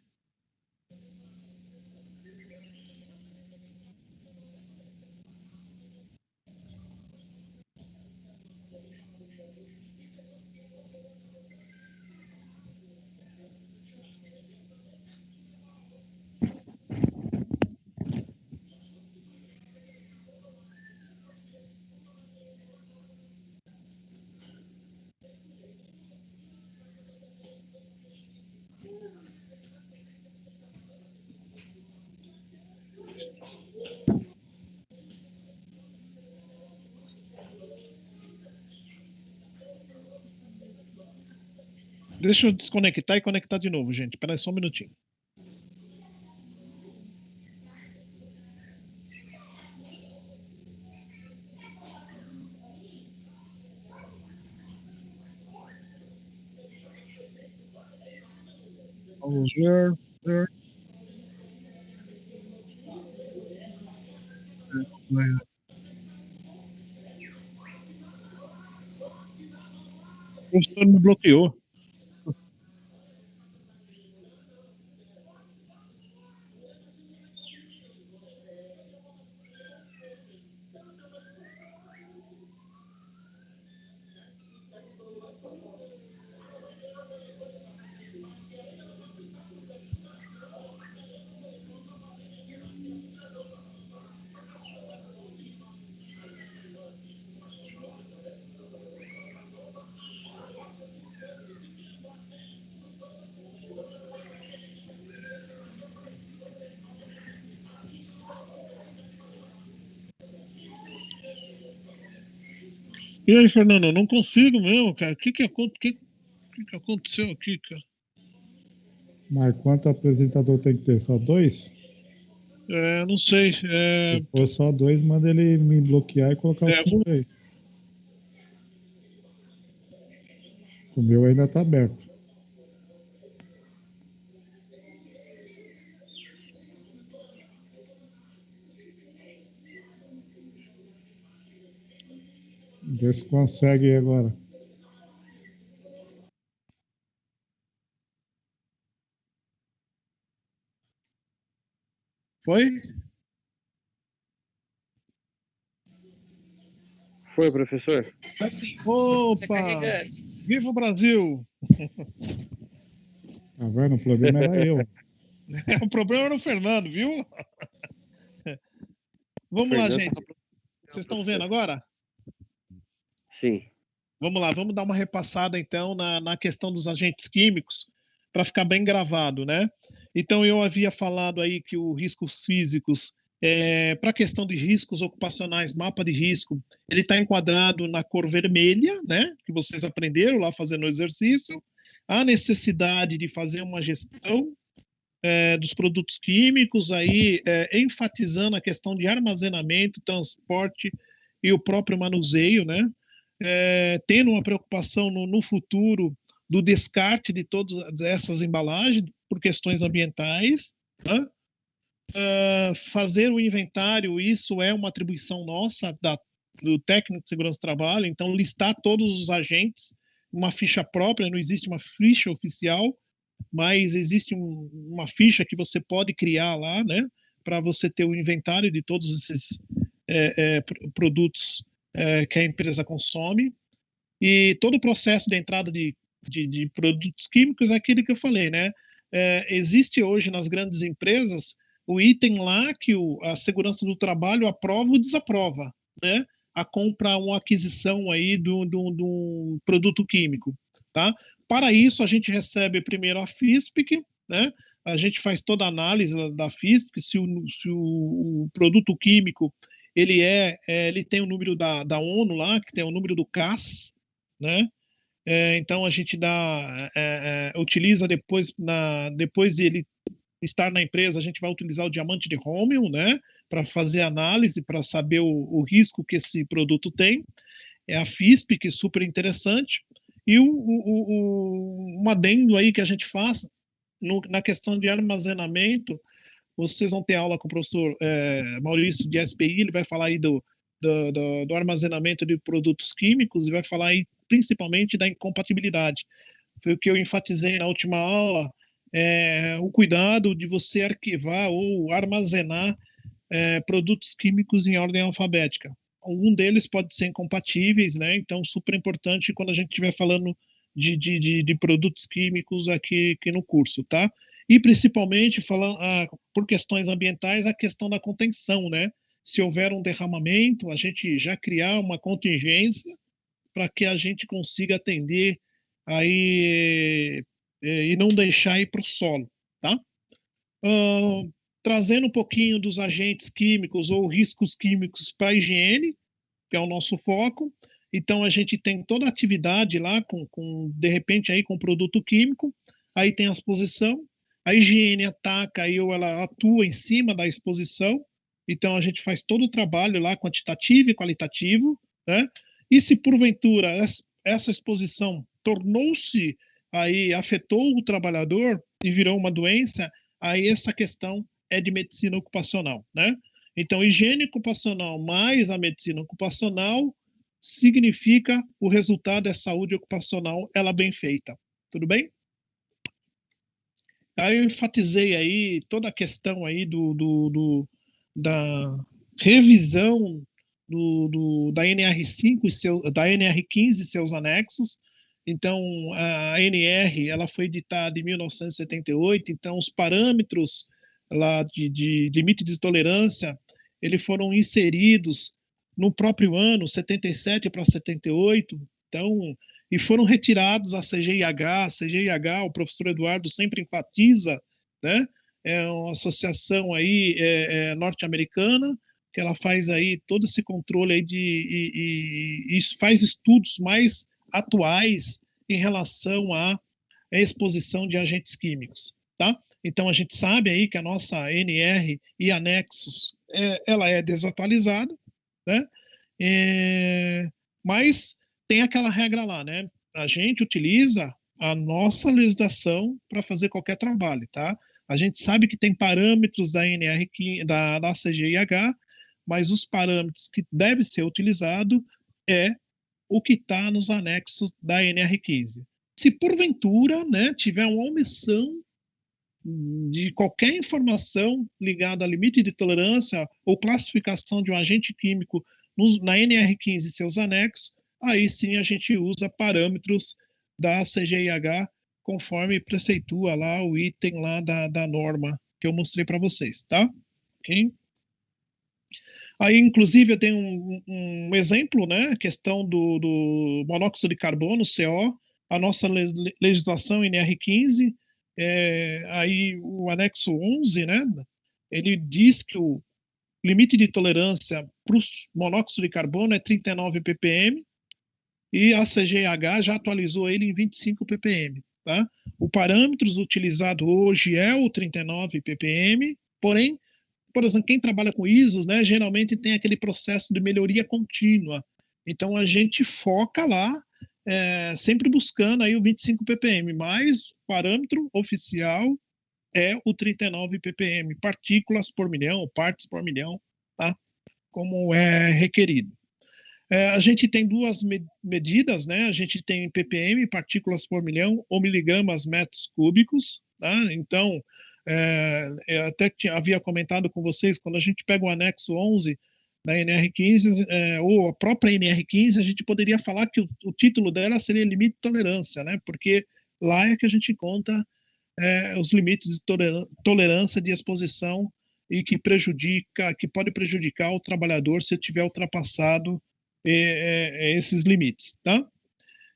Deixa eu desconectar e conectar de novo, gente. Espera aí só um minutinho. Vamos ver. O professor me bloqueou. E aí, Fernando, eu não consigo mesmo, cara. O que aconteceu aqui, cara? Mas quanto apresentador tem que ter? Só 2? Não sei. Se for só 2, manda ele me bloquear e colocar o 5 aí. O meu ainda tá aberto. Vê se consegue aí agora. Foi? Foi, professor? Assim. Opa! Viva o Brasil! Tá vendo? O problema era eu. O problema era o Fernando, viu? Vamos lá, gente. Vocês estão vendo agora? Sim. Vamos lá, vamos dar uma repassada então na questão dos agentes químicos para ficar bem gravado, né? Então eu havia falado aí que os riscos físicos, para a questão de riscos ocupacionais, mapa de risco, ele está enquadrado na cor vermelha, né? Que vocês aprenderam lá fazendo o exercício. A necessidade de fazer uma gestão dos produtos químicos, aí enfatizando a questão de armazenamento, transporte e o próprio manuseio, né? Tendo uma preocupação no futuro do descarte de todas essas embalagens por questões ambientais, né? Fazer o inventário, isso é uma atribuição nossa do técnico de segurança do trabalho, então listar todos os agentes, uma ficha própria, não existe uma ficha oficial, mas existe uma ficha que você pode criar lá, né, para você ter o inventário de todos esses produtos que a empresa consome. E todo o processo de entrada de produtos químicos é aquele que eu falei, né? Existe hoje nas grandes empresas o item lá que a segurança do trabalho aprova ou desaprova, né? A compra ou aquisição aí do produto químico, tá? Para isso, a gente recebe primeiro a FISPIC, né? A gente faz toda a análise da FISPIC, se o produto químico ele tem o número da ONU lá, que tem o número do CAS, né? Então a gente utiliza depois de ele estar na empresa, a gente vai utilizar o diamante de Romium, né? Para fazer análise, para saber o risco que esse produto tem. É a FISP, que é super interessante. E um adendo aí que a gente faz na questão de armazenamento, vocês vão ter aula com o professor Maurício de SPI, ele vai falar aí do armazenamento de produtos químicos e vai falar aí principalmente da incompatibilidade. Foi o que eu enfatizei na última aula, o cuidado de você arquivar ou armazenar produtos químicos em ordem alfabética. Algum deles pode ser incompatíveis, né? Então, super importante quando a gente estiver falando de produtos químicos aqui no curso, tá? E principalmente, falando por questões ambientais, a questão da contenção, né? Se houver um derramamento, a gente já criar uma contingência para que a gente consiga atender aí e não deixar ir para o solo, tá? Trazendo um pouquinho dos agentes químicos ou riscos químicos para a higiene, que é o nosso foco, Então a gente tem toda a atividade lá de repente aí com produto químico, aí tem a exposição, a higiene ataca aí ou ela atua em cima da exposição. Então a gente faz todo o trabalho lá quantitativo e qualitativo, né? E se porventura essa exposição tornou-se aí afetou o trabalhador e virou uma doença, aí essa questão é de medicina ocupacional, né? Então, higiene ocupacional mais a medicina ocupacional significa o resultado é saúde ocupacional, ela bem feita. Tudo bem? Aí eu enfatizei aí toda a questão aí da revisão da NR5 da NR15 e seus anexos. Então, a NR ela foi editada em 1978, então os parâmetros lá de limite de tolerância, eles foram inseridos no próprio ano, 77 para 78, então, e foram retirados a CGIH, o professor Eduardo sempre enfatiza, né? É uma associação aí norte-americana, que ela faz aí todo esse controle aí e faz estudos mais atuais em relação à exposição de agentes químicos, tá? Então a gente sabe aí que a nossa NR e anexos ela é desatualizada, né? Mas tem aquela regra lá, né? A gente utiliza a nossa legislação para fazer qualquer trabalho, tá? A gente sabe que tem parâmetros da NR da CGIH, mas os parâmetros que devem ser utilizados é o que está nos anexos da NR15. Se porventura, né, tiver uma omissão de qualquer informação ligada a limite de tolerância ou classificação de um agente químico na NR15 e seus anexos, aí sim a gente usa parâmetros da CGIH conforme preceitua lá o item lá da norma que eu mostrei para vocês, tá? Ok? Aí, inclusive, eu tenho um exemplo, né? A questão do monóxido de carbono, CO, a nossa legislação NR15, aí o anexo 11, né? Ele diz que o limite de tolerância para o monóxido de carbono é 39 ppm e a CGIH já atualizou ele em 25 ppm, tá? O parâmetro utilizado hoje é o 39 ppm, porém, por exemplo, quem trabalha com ISOs, né, geralmente tem aquele processo de melhoria contínua. Então a gente foca lá, sempre buscando aí o 25 ppm, mas o parâmetro oficial é o 39 ppm, partículas por milhão, partes por milhão, tá? Como é requerido. A gente tem duas medidas, né? A gente tem ppm, partículas por milhão, ou miligramas metros cúbicos, tá? Então, eu até havia comentado com vocês, quando a gente pega o anexo 11 da NR15, ou a própria NR15, a gente poderia falar que o título dela seria limite de tolerância, né? Porque lá é que a gente encontra os limites de tolerância de exposição e que pode prejudicar o trabalhador se tiver ultrapassado esses limites, tá?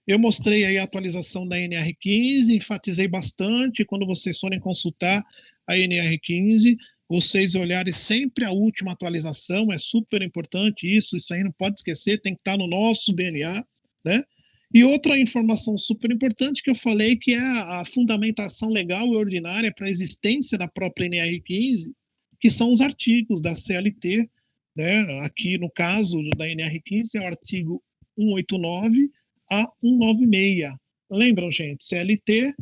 Eu mostrei aí a atualização da NR15, enfatizei bastante, quando vocês forem consultar a NR15, vocês olharem sempre a última atualização, é super importante isso aí não pode esquecer, tem que estar no nosso DNA, né? E outra informação super importante que eu falei, que é a fundamentação legal e ordinária para a existência da própria NR15, que são os artigos da CLT, né? Aqui no caso da NR15 é o artigo 189 a 196. Lembram, gente? CLT,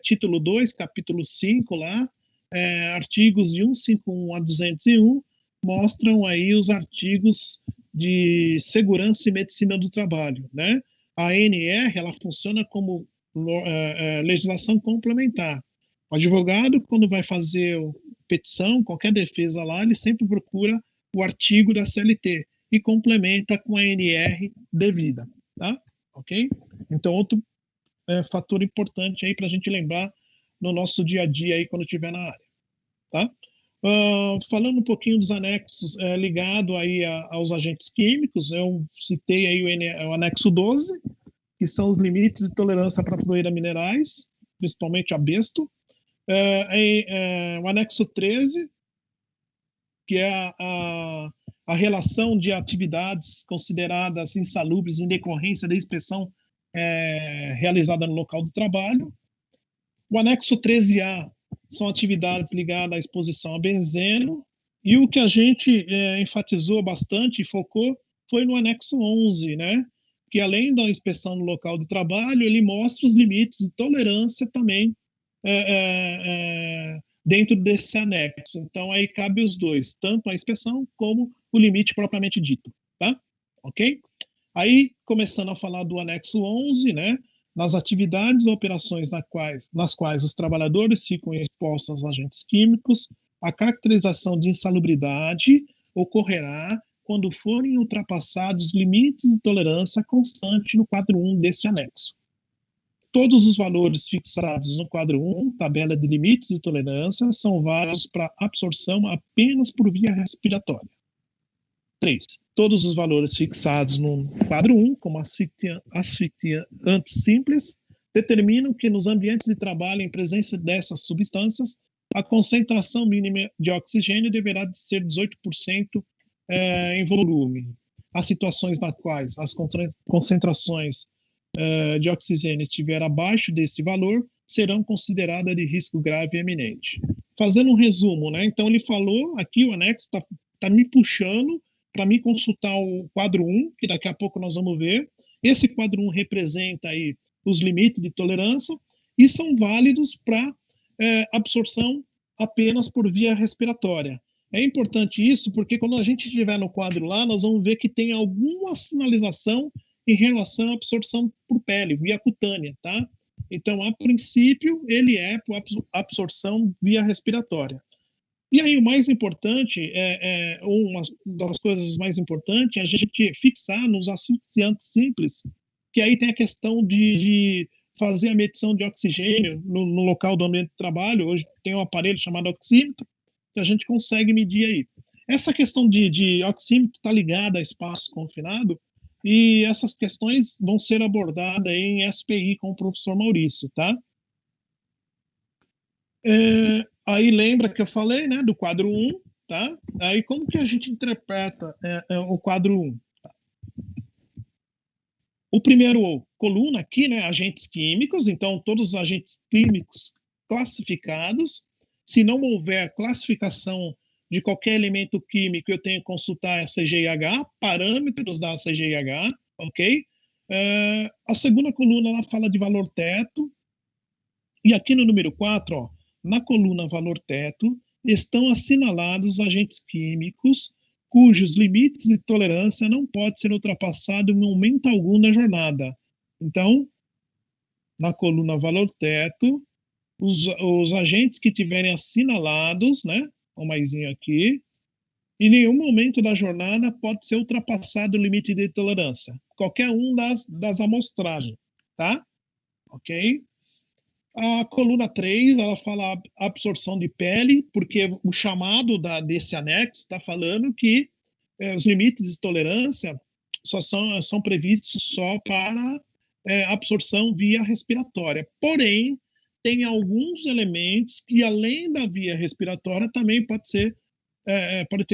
título 2, capítulo 5 lá, artigos de 151 a 201, mostram aí os artigos de segurança e medicina do trabalho, né? A ANR, ela funciona como legislação complementar. O advogado, quando vai fazer petição, qualquer defesa lá, ele sempre procura o artigo da CLT e complementa com a ANR devida, tá? Ok? Então, outro fator importante aí para a gente lembrar no nosso dia a dia aí quando estiver na área, tá? Falando um pouquinho dos anexos ligado aí aos agentes químicos, eu citei aí o anexo 12, que são os limites de tolerância para fluir a minerais, principalmente a besto. O anexo 13, que é a relação de atividades consideradas insalubres em decorrência da inspeção realizada no local de trabalho. O anexo 13A são atividades ligadas à exposição a benzeno, e o que a gente enfatizou bastante e focou foi no anexo 11, né? Que além da inspeção no local de trabalho, ele mostra os limites de tolerância também dentro desse anexo. Então, aí cabe os dois, tanto a inspeção como o limite propriamente dito, tá? Ok? Aí, começando a falar do anexo 11, né? Nas atividades ou operações nas quais os trabalhadores ficam expostos a agentes químicos, a caracterização de insalubridade ocorrerá quando forem ultrapassados limites de tolerância constante no quadro 1 deste anexo. Todos os valores fixados no quadro 1, tabela de limites de tolerância, são válidos para absorção apenas por via respiratória. 3. Todos os valores fixados no quadro 1, como asfixiantes simples, determinam que nos ambientes de trabalho em presença dessas substâncias, a concentração mínima de oxigênio deverá de ser 18% em volume. As situações nas quais as concentrações de oxigênio estiver abaixo desse valor serão consideradas de risco grave e eminente. Fazendo um resumo, né? Então ele falou aqui, o anexo está me puxando para me consultar o quadro 1, que daqui a pouco nós vamos ver. Esse quadro 1 representa aí os limites de tolerância e são válidos para absorção apenas por via respiratória. É importante isso porque quando a gente estiver no quadro lá, nós vamos ver que tem alguma sinalização em relação à absorção por pele, via cutânea, tá? Então, a princípio, ele é por absorção via respiratória. E aí, o mais importante, uma das coisas mais importantes, é a gente fixar nos asfixiantes simples, que aí tem a questão de fazer a medição de oxigênio no local do ambiente de trabalho. Hoje tem um aparelho chamado oxímetro, que a gente consegue medir aí. Essa questão de oxímetro está ligada a espaço confinado, e essas questões vão ser abordadas em SPI com o professor Maurício, tá? Aí lembra que eu falei, né, do quadro 1, tá? Aí como que a gente interpreta o quadro 1? Tá? O primeiro coluna aqui, né, agentes químicos, então todos os agentes químicos classificados. Se não houver classificação de qualquer elemento químico, eu tenho que consultar a CGIH, parâmetros da CGIH, ok? A segunda coluna, ela fala de valor teto, e aqui no número 4, ó, na coluna valor teto, estão assinalados agentes químicos cujos limites de tolerância não podem ser ultrapassados em momento algum da jornada. Então, na coluna valor teto, os agentes que tiverem assinalados, né, o maisinho aqui, em nenhum momento da jornada pode ser ultrapassado o limite de tolerância. Qualquer um das amostragens, tá? Ok? A coluna 3, ela fala absorção de pele, porque o chamado desse anexo está falando que os limites de tolerância são previstos só para absorção via respiratória. Porém, tem alguns elementos que, além da via respiratória, também pode ter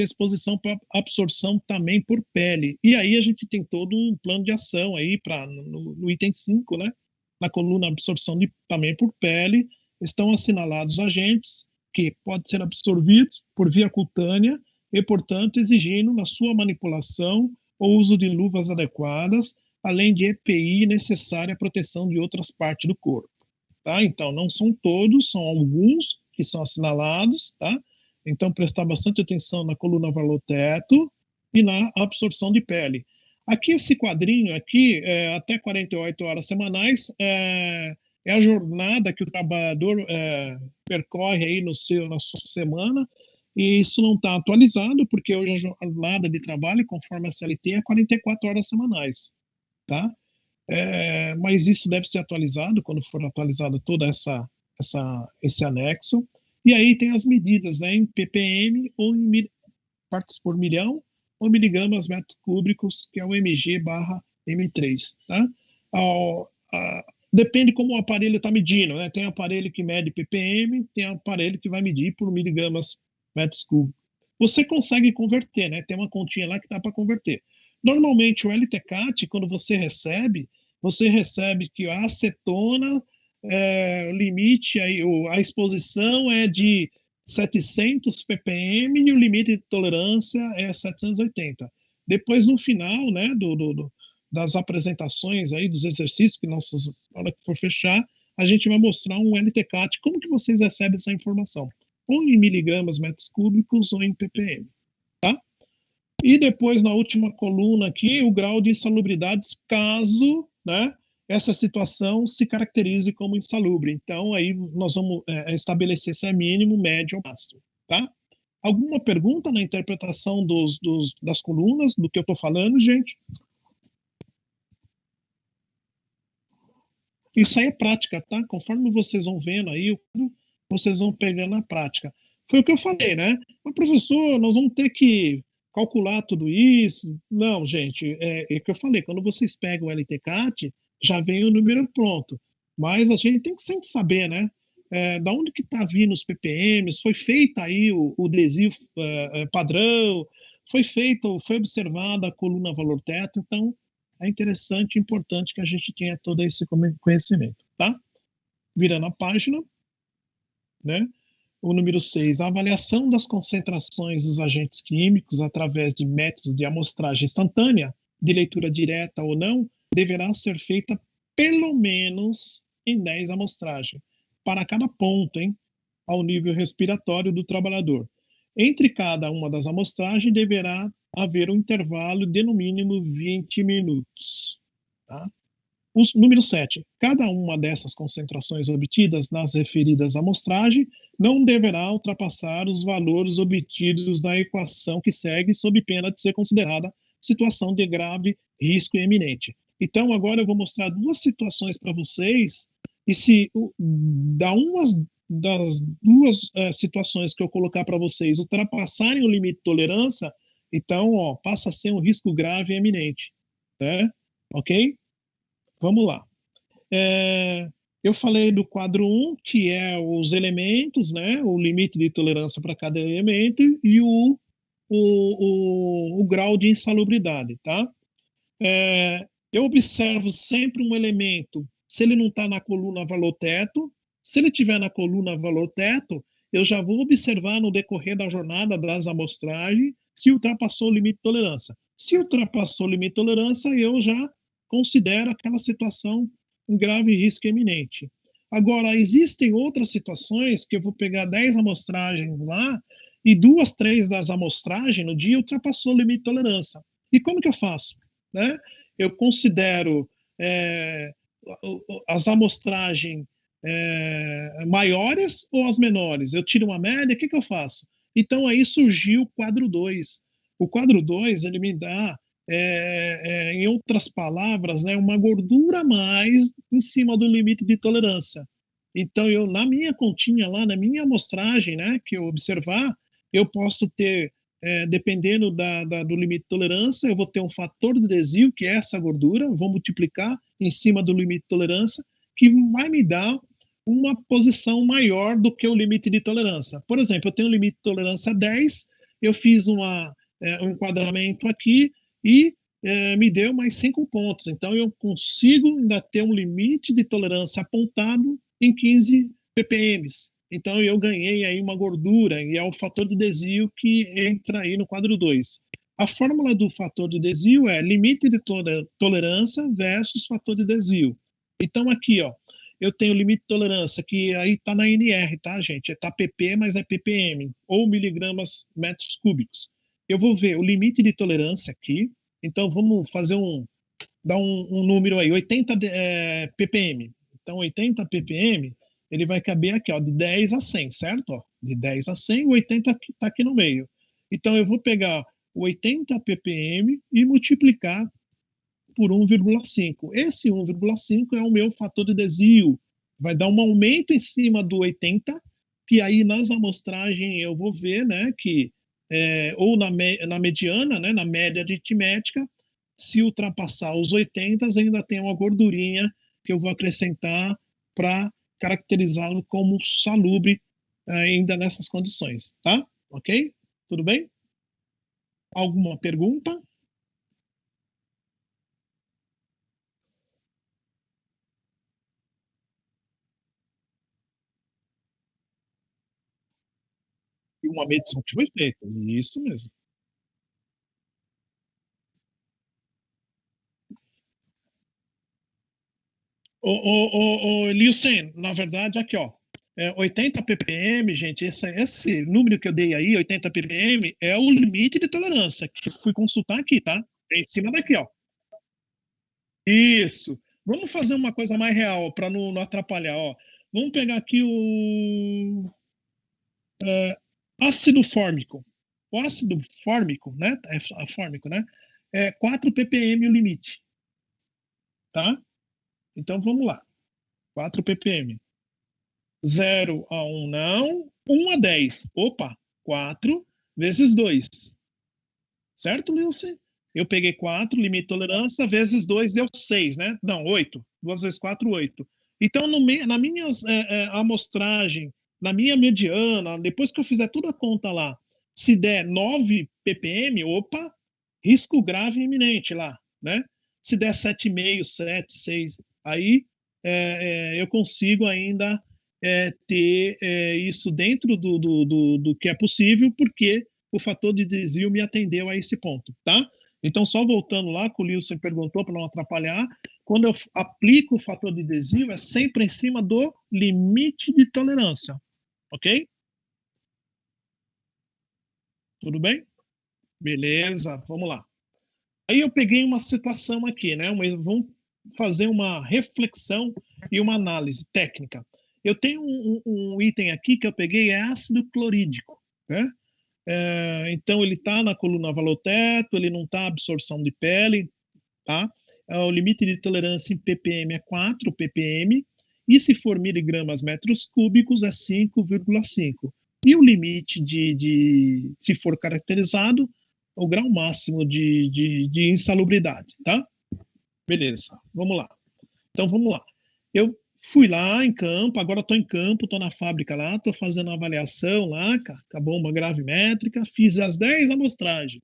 exposição para absorção também por pele. E aí a gente tem todo um plano de ação aí no item 5, né? Na coluna absorção também por pele, estão assinalados agentes que podem ser absorvidos por via cutânea e, portanto, exigindo na sua manipulação o uso de luvas adequadas, além de EPI necessária à proteção de outras partes do corpo. Tá? Então, não são todos, são alguns que são assinalados, tá? Então, prestar bastante atenção na coluna valor teto e na absorção de pele. Aqui, esse quadrinho aqui, até 48 horas semanais, é a jornada que o trabalhador percorre aí na sua semana, e isso não está atualizado, porque hoje a jornada de trabalho, conforme a CLT, é 44 horas semanais, tá? Mas isso deve ser atualizado quando for atualizado todo esse anexo. E aí tem as medidas, né, em ppm ou em partes por milhão ou miligramas metros cúbicos, que é o mg/m3. Tá? Depende como o aparelho está medindo. Né? Tem aparelho que mede ppm, tem aparelho que vai medir por miligramas metros cúbicos. você consegue converter, né? Tem uma continha lá que dá para converter. Normalmente o LTCAT, quando você recebe que a acetona, o limite, a exposição é de 700 ppm e o limite de tolerância é 780. Depois, no final, né, das apresentações aí, dos exercícios, que na hora que for fechar, a gente vai mostrar um LTCAT. Como que vocês recebem essa informação? Ou em miligramas metros cúbicos ou em ppm, tá? E depois, na última coluna aqui, o grau de insalubridade, caso, né, essa situação se caracterize como insalubre. Então, aí nós vamos estabelecer se é mínimo, médio ou máximo, tá? Alguma pergunta na interpretação das colunas, do que eu estou falando, gente? Isso aí é prática, tá? Conforme vocês vão vendo aí, vocês vão pegando a prática. Foi o que eu falei, né? Mas, professor, nós vamos ter que calcular tudo isso. Não, gente, é o que eu falei. Quando vocês pegam o LTCAT, já vem o número pronto. Mas a gente tem que sempre saber, né? Da onde que está vindo os ppms, foi feito aí o desvio padrão, foi observada a coluna valor teto, então é interessante e importante que a gente tenha todo esse conhecimento, tá? Virando a página, né? O número 6, a avaliação das concentrações dos agentes químicos através de métodos de amostragem instantânea, de leitura direta ou não, deverá ser feita pelo menos em 10 amostragens, para cada ponto, hein, ao nível respiratório do trabalhador. Entre cada uma das amostragens deverá haver um intervalo de no mínimo 20 minutos. Tá? Número 7. Cada uma dessas concentrações obtidas nas referidas amostragens não deverá ultrapassar os valores obtidos na equação que segue, sob pena de ser considerada situação de grave risco iminente. Então, agora eu vou mostrar duas situações para vocês, e se das duas situações que eu colocar para vocês ultrapassarem o limite de tolerância, então, passa a ser um risco grave e eminente, né? Ok? Vamos lá. Eu falei do quadro 1, que é os elementos, né? O limite de tolerância para cada elemento e o grau de insalubridade, tá? Eu observo sempre um elemento, se ele não está na coluna valor teto, se ele estiver na coluna valor teto, eu já vou observar no decorrer da jornada das amostragens se ultrapassou o limite de tolerância. Se ultrapassou o limite de tolerância, eu já considero aquela situação um grave risco iminente. Agora, existem outras situações que eu vou pegar 10 amostragens lá e 2, 3 das amostragens no dia ultrapassou o limite de tolerância. E como que eu faço? Né? Eu considero as amostragens maiores ou as menores? Eu tiro uma média, o que eu faço? Então, aí surgiu o quadro 2. O quadro 2, ele me dá, em outras palavras, né, uma gordura a mais em cima do limite de tolerância. Então, na minha continha lá, na minha amostragem, né, que eu observar, eu posso ter, dependendo do limite de tolerância, eu vou ter um fator de desvio, que é essa gordura, vou multiplicar em cima do limite de tolerância, que vai me dar uma posição maior do que o limite de tolerância. Por exemplo, eu tenho um limite de tolerância 10, eu fiz um enquadramento aqui e me deu mais 5 pontos. Então, eu consigo ainda ter um limite de tolerância apontado em 15 ppm. Então, eu ganhei aí uma gordura, e é o fator de desvio que entra aí no quadro 2. A fórmula do fator de desvio é limite de tolerância versus fator de desvio. Então, aqui, ó, eu tenho limite de tolerância, que aí está na NR, tá, gente? Está pp, mas é ppm, ou miligramas metros cúbicos. Eu vou ver o limite de tolerância aqui, então vamos fazer dar um número aí, 80 ppm. Então, 80 ppm, ele vai caber aqui, ó, de 10 a 100, certo? Ó, de 10 a 100, o 80 está aqui no meio. Então, eu vou pegar o 80 ppm e multiplicar por 1,5. Esse 1,5 é o meu fator de desvio. Vai dar um aumento em cima do 80, que aí nas amostragens eu vou ver, né, que ou na mediana, né, na média aritmética, se ultrapassar os 80, ainda tem uma gordurinha que eu vou acrescentar para caracterizá-lo como salubre ainda nessas condições, tá? Ok? Tudo bem? Alguma pergunta? E uma medição que foi feita. Isso mesmo. Liusen, na verdade, aqui, ó. 80 ppm, gente, esse número que eu dei aí, 80 ppm, é o limite de tolerância, que fui consultar aqui, tá? É em cima daqui, ó. Isso. Vamos fazer uma coisa mais real, para não atrapalhar, ó. Vamos pegar aqui o ácido fórmico. O ácido fórmico, né? É fórmico, né? É 4 ppm o limite. Tá? Então vamos lá. 4 ppm. 0 a 1 não. 1 a 10. Opa, 4 vezes 2. Certo, Lilce? Eu peguei 4, limite de tolerância, vezes 2 deu 6, né? Não, 8. 2 vezes 4, 8. Então, na minha amostragem, na minha mediana, depois que eu fizer toda a conta lá, se der 9 ppm, opa, risco grave e iminente lá, né? Se der 7,5, 7, 6, aí eu consigo ainda ter isso dentro do que é possível, porque o fator de desvio me atendeu a esse ponto, tá? Então, só voltando lá, que o Lilson perguntou para não atrapalhar, quando eu aplico o fator de desvio, é sempre em cima do limite de tolerância, ok? Tudo bem? Beleza, vamos lá. Aí eu peguei uma situação aqui, né? Vamos fazer uma reflexão e uma análise técnica. Eu tenho um item aqui que eu peguei, é ácido clorídrico, né? Então, ele está na coluna valor-teto, ele não está absorção de pele, tá? O limite de tolerância em ppm é 4 ppm, e se for miligramas metros cúbicos é 5,5. E o limite se for caracterizado, o grau máximo de insalubridade, tá? Beleza, vamos lá. Então, vamos lá. Eu fui lá em campo, agora estou em campo, estou na fábrica lá, estou fazendo uma avaliação lá com a bomba gravimétrica, fiz as 10 amostragens.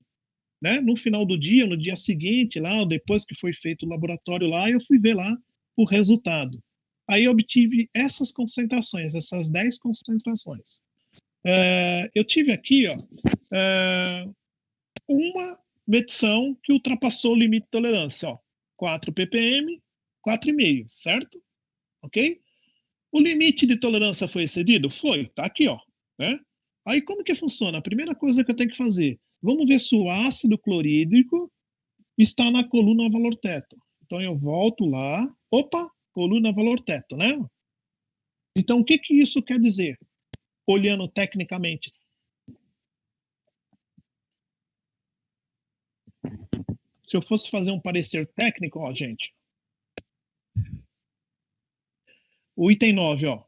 Né? No final do dia, no dia seguinte, lá, depois que foi feito o laboratório lá, eu fui ver lá o resultado. Aí eu obtive essas concentrações, essas 10 concentrações. Eu tive aqui, ó, uma medição que ultrapassou o limite de tolerância, ó, 4 ppm, 4,5, certo? Ok? O limite de tolerância foi excedido? Foi, tá aqui, ó. Né? Aí como que funciona? A primeira coisa que eu tenho que fazer, vamos ver se o ácido clorídrico está na coluna valor-teto. Então eu volto lá, opa, coluna valor-teto, né? Então o que isso quer dizer? Olhando tecnicamente. Se eu fosse fazer um parecer técnico, ó, gente. O item 9, ó.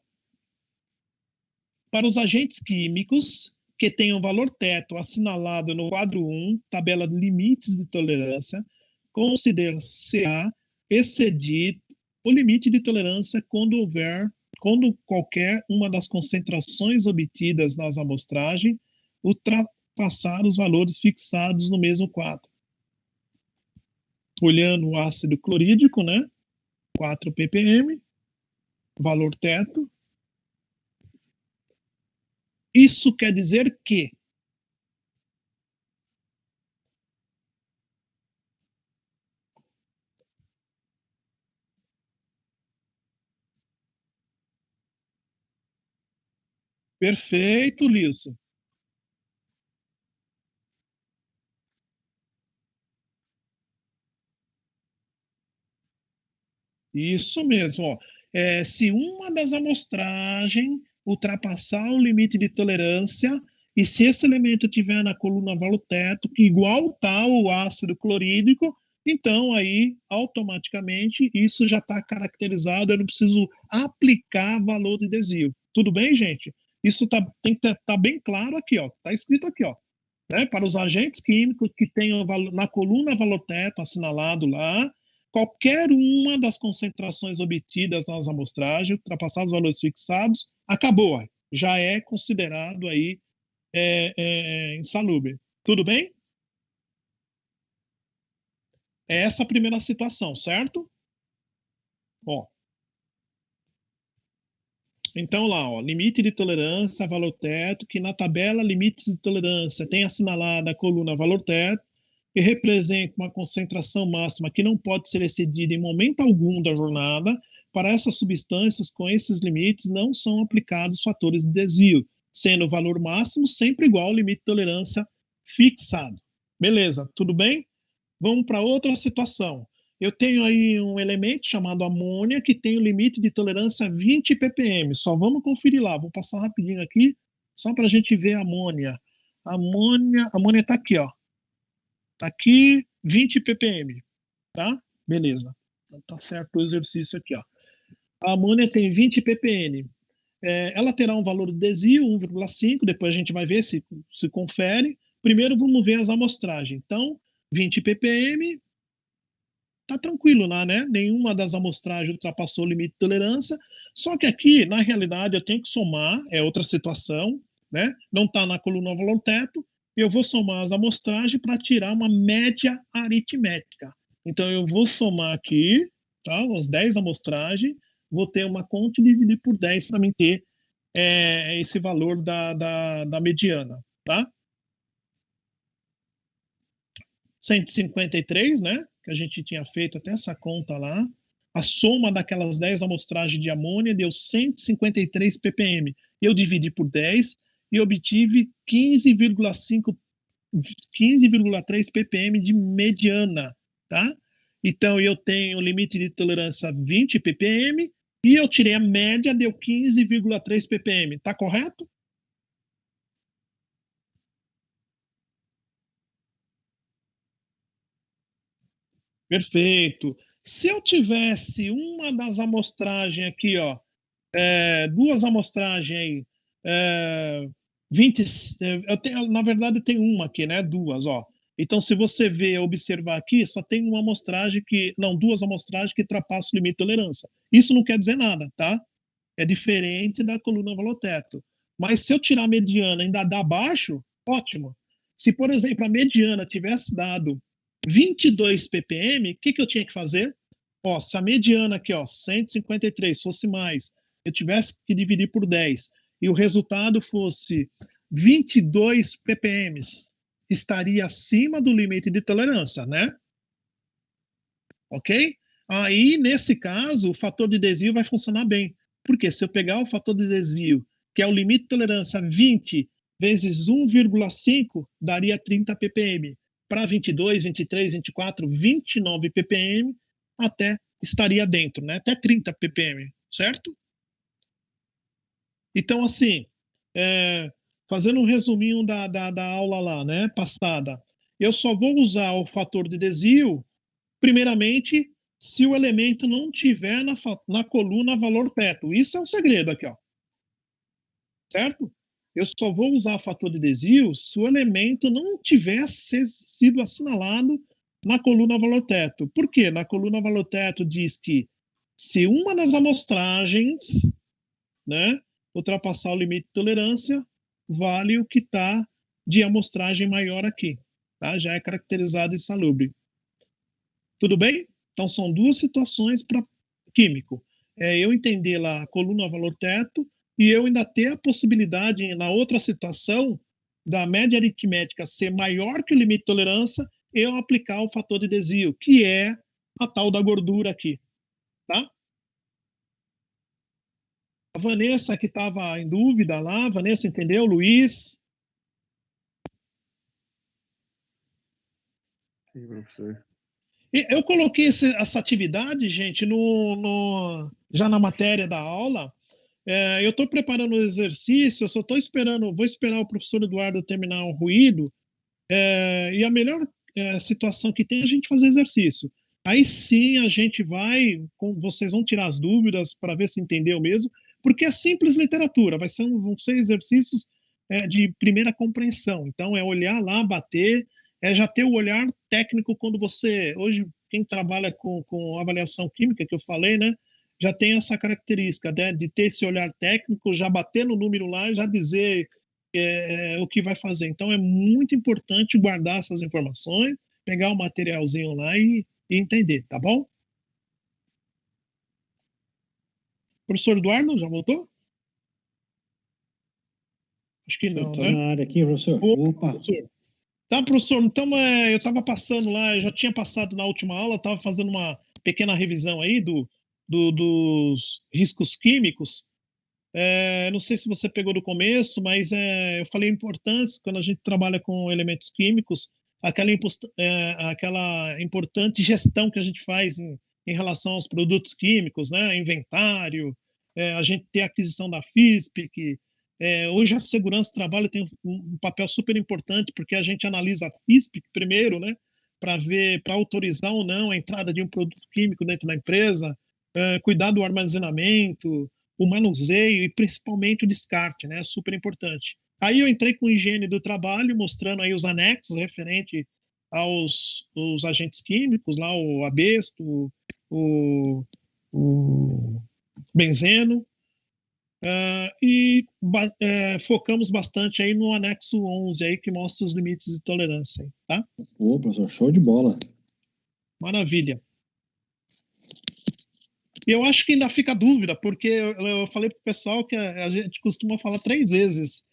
Para os agentes químicos que tenham valor teto assinalado no quadro 1, tabela de limites de tolerância, considera-se-á excedido o limite de tolerância quando qualquer uma das concentrações obtidas nas amostragens ultrapassar os valores fixados no mesmo quadro. Olhando o ácido clorídrico, né? 4 ppm, valor teto. Isso quer dizer que perfeito, Lilson. Isso mesmo, ó. Se uma das amostragens ultrapassar o limite de tolerância, e se esse elemento estiver na coluna valor-teto, que igual está o ácido clorídrico, então aí, automaticamente, isso já está caracterizado, eu não preciso aplicar valor de desvio. Tudo bem, gente? Isso tem que estar bem claro aqui, ó. Está escrito aqui, ó. Né? Para os agentes químicos que tenham na coluna valor-teto assinalado lá, qualquer uma das concentrações obtidas nas amostragens, ultrapassar os valores fixados, acabou, já é considerado aí insalubre. Tudo bem? É essa a primeira situação, certo? Ó. Então lá, ó, limite de tolerância, valor teto, que na tabela limites de tolerância tem assinalada a coluna valor teto, que representa uma concentração máxima que não pode ser excedida em momento algum da jornada. Para essas substâncias, com esses limites, não são aplicados fatores de desvio, sendo o valor máximo sempre igual ao limite de tolerância fixado. Beleza, tudo bem? Vamos para outra situação. Eu tenho aí um elemento chamado amônia que tem o limite de tolerância 20 ppm. Só vamos conferir lá. Vou passar rapidinho aqui, só para a gente ver a amônia. A amônia está aqui, ó. Está aqui 20 ppm, tá? Beleza. Tá certo o exercício aqui, ó. A amônia tem 20 ppm. Ela terá um valor de desvio, 1,5. Depois a gente vai ver se confere. Primeiro vamos ver as amostragens. Então, 20 ppm, tá tranquilo lá, né? Nenhuma das amostragens ultrapassou o limite de tolerância. Só que aqui, na realidade, eu tenho que somar, é outra situação, né? Não está na coluna valor teto. Eu vou somar as amostragens para tirar uma média aritmética. Então, eu vou somar aqui, tá? As 10 amostragens, vou ter uma conta e dividir por 10 para mim ter esse valor da mediana, tá? 153, né? Que a gente tinha feito até essa conta lá. A soma daquelas 10 amostragens de amônia deu 153 ppm. Eu dividi por 10 e obtive 15,3 ppm de mediana, tá? Então, eu tenho o limite de tolerância 20 ppm e eu tirei a média, deu 15,3 ppm. Tá correto? Perfeito. Se eu tivesse uma das amostragens aqui, ó, duas amostragens aí, 20, na verdade tem uma aqui, né? Duas, ó. Então, se você observar aqui, só tem uma amostragem duas amostragens que ultrapassam o limite de tolerância. Isso não quer dizer nada, tá? É diferente da coluna valor teto. Mas se eu tirar a mediana e ainda dar abaixo, ótimo. Se, por exemplo, a mediana tivesse dado 22 ppm, o que eu tinha que fazer? Ó, se a mediana aqui, ó, 153, fosse mais, eu tivesse que dividir por 10 e o resultado fosse 22 ppm, estaria acima do limite de tolerância, né? Ok? Aí, nesse caso, o fator de desvio vai funcionar bem. Porque se eu pegar o fator de desvio, que é o limite de tolerância 20 vezes 1,5, daria 30 ppm. Para 22, 23, 24, 29 ppm, até estaria dentro, né? Até 30 ppm, certo? Então, assim, fazendo um resuminho da aula lá, né, passada, eu só vou usar o fator de desvio, primeiramente, se o elemento não tiver na coluna valor teto. Isso é um segredo aqui, ó. Certo? Eu só vou usar fator de desvio se o elemento não tiver sido assinalado na coluna valor teto. Por quê? Na coluna valor teto diz que se uma das amostragens, né, ultrapassar o limite de tolerância, vale o que está de amostragem maior aqui. Tá? Já é caracterizado insalubre. Tudo bem? Então, são duas situações para químico. Eu entender lá a coluna valor teto e eu ainda ter a possibilidade, na outra situação, da média aritmética ser maior que o limite de tolerância, eu aplicar o fator de desvio, que é a tal da gordura aqui. Tá? A Vanessa que estava em dúvida lá, Vanessa entendeu? Luiz? Sim, professor. Eu coloquei essa atividade, gente, já na matéria da aula. Eu estou preparando o exercício, eu só estou esperando, vou esperar o professor Eduardo terminar o ruído, e a melhor situação que tem é a gente fazer exercício. Aí sim a gente vocês vão tirar as dúvidas para ver se entendeu mesmo, porque é simples literatura, vão ser exercícios de primeira compreensão. Então, é olhar lá, bater, já ter o olhar técnico quando hoje, quem trabalha com avaliação química, que eu falei, né, já tem essa característica, né, de ter esse olhar técnico, já bater no número lá e já dizer o que vai fazer. Então, é muito importante guardar essas informações, pegar o materialzinho lá e e entender, tá bom? Professor Eduardo, já voltou? Acho que não, Estou né? na área aqui, professor. Opa. Professor. Tá, professor, então eu estava passando lá, eu já tinha passado na última aula, estava fazendo uma pequena revisão aí dos riscos químicos. Não sei se você pegou do começo, mas eu falei a importância, quando a gente trabalha com elementos químicos, aquela importante gestão que a gente faz em relação aos produtos químicos, né? Inventário, a gente tem a aquisição da FISP, hoje a segurança do trabalho tem um papel super importante, porque a gente analisa a FISP primeiro, né? Para autorizar ou não a entrada de um produto químico dentro da empresa, cuidar do armazenamento, o manuseio e principalmente o descarte, né? Super importante. Aí eu entrei com higiene do trabalho, mostrando aí os anexos referente aos agentes químicos, lá o abesto, o benzeno, e focamos bastante aí no anexo 11 aí, que mostra os limites de tolerância, tá? Ô, professor, show de bola. Maravilha. E eu acho que ainda fica dúvida, porque eu falei para o pessoal que a gente costuma falar 3 vezes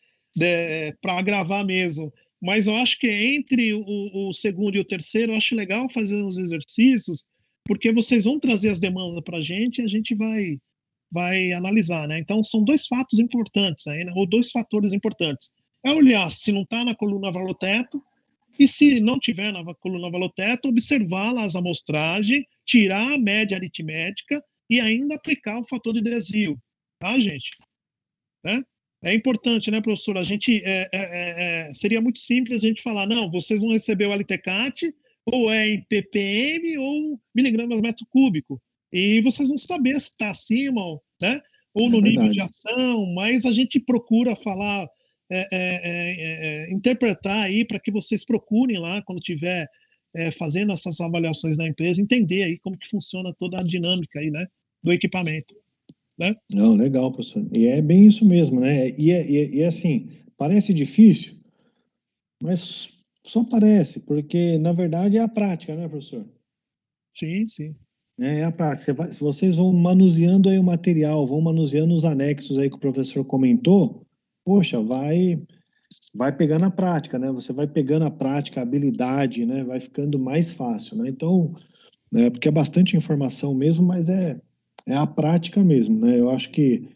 para gravar mesmo. Mas eu acho que entre o segundo e o terceiro, eu acho legal fazer uns exercícios, porque vocês vão trazer as demandas para a gente e a gente vai analisar, né? Então, são 2 fatos importantes aí, né? Ou 2 fatores importantes. É olhar se não está na coluna valor-teto, e se não tiver na coluna valor-teto, observar lá as amostragens, tirar a média aritmética e ainda aplicar o fator de desvio, tá, gente? Né? É importante, né, professor? A gente seria muito simples a gente falar, não, vocês vão receber o LTCAT, ou é em ppm ou miligramas metro cúbico, e vocês vão saber se está acima, né, ou no nível de ação, mas a gente procura falar, interpretar aí para que vocês procurem lá, quando tiver fazendo essas avaliações na empresa, entender aí como que funciona toda a dinâmica aí, né, do equipamento, né? Não, legal, professor. E é bem isso mesmo, né? E assim, parece difícil, mas só parece, porque na verdade é a prática, né, professor? Sim, sim. É a prática. Se vocês vão manuseando aí o material, vão manuseando os anexos aí que o professor comentou, poxa, vai pegando a prática, né? Você vai pegando a prática, a habilidade, né? Vai ficando mais fácil, né? Então, porque é bastante informação mesmo, mas é a prática mesmo, né? Eu acho que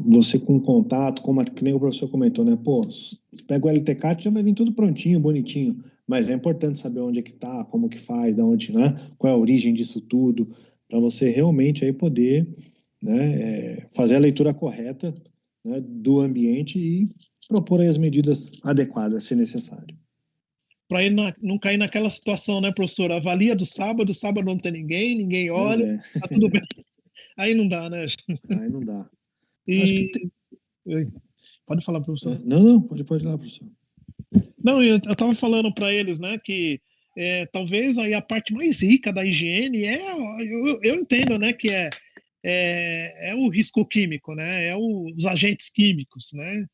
você com contato, que nem o professor comentou, né? Pô, você pega o LTCAT, já vai vir tudo prontinho, bonitinho, mas é importante saber onde é que tá, como que faz, da onde, né? Qual é a origem disso tudo, para você realmente aí poder, né, fazer a leitura correta, né, do ambiente e propor aí as medidas adequadas, se necessário. Para não cair naquela situação, né, professor? Avalia do sábado não tem ninguém olha, tá tudo bem. Aí não dá, né? Aí não dá. Pode falar, professor. Não, pode ir lá, professor. Não, eu estava falando para eles, né, que talvez aí a parte mais rica da higiene eu entendo, né, que é o risco químico, né, os agentes químicos, né,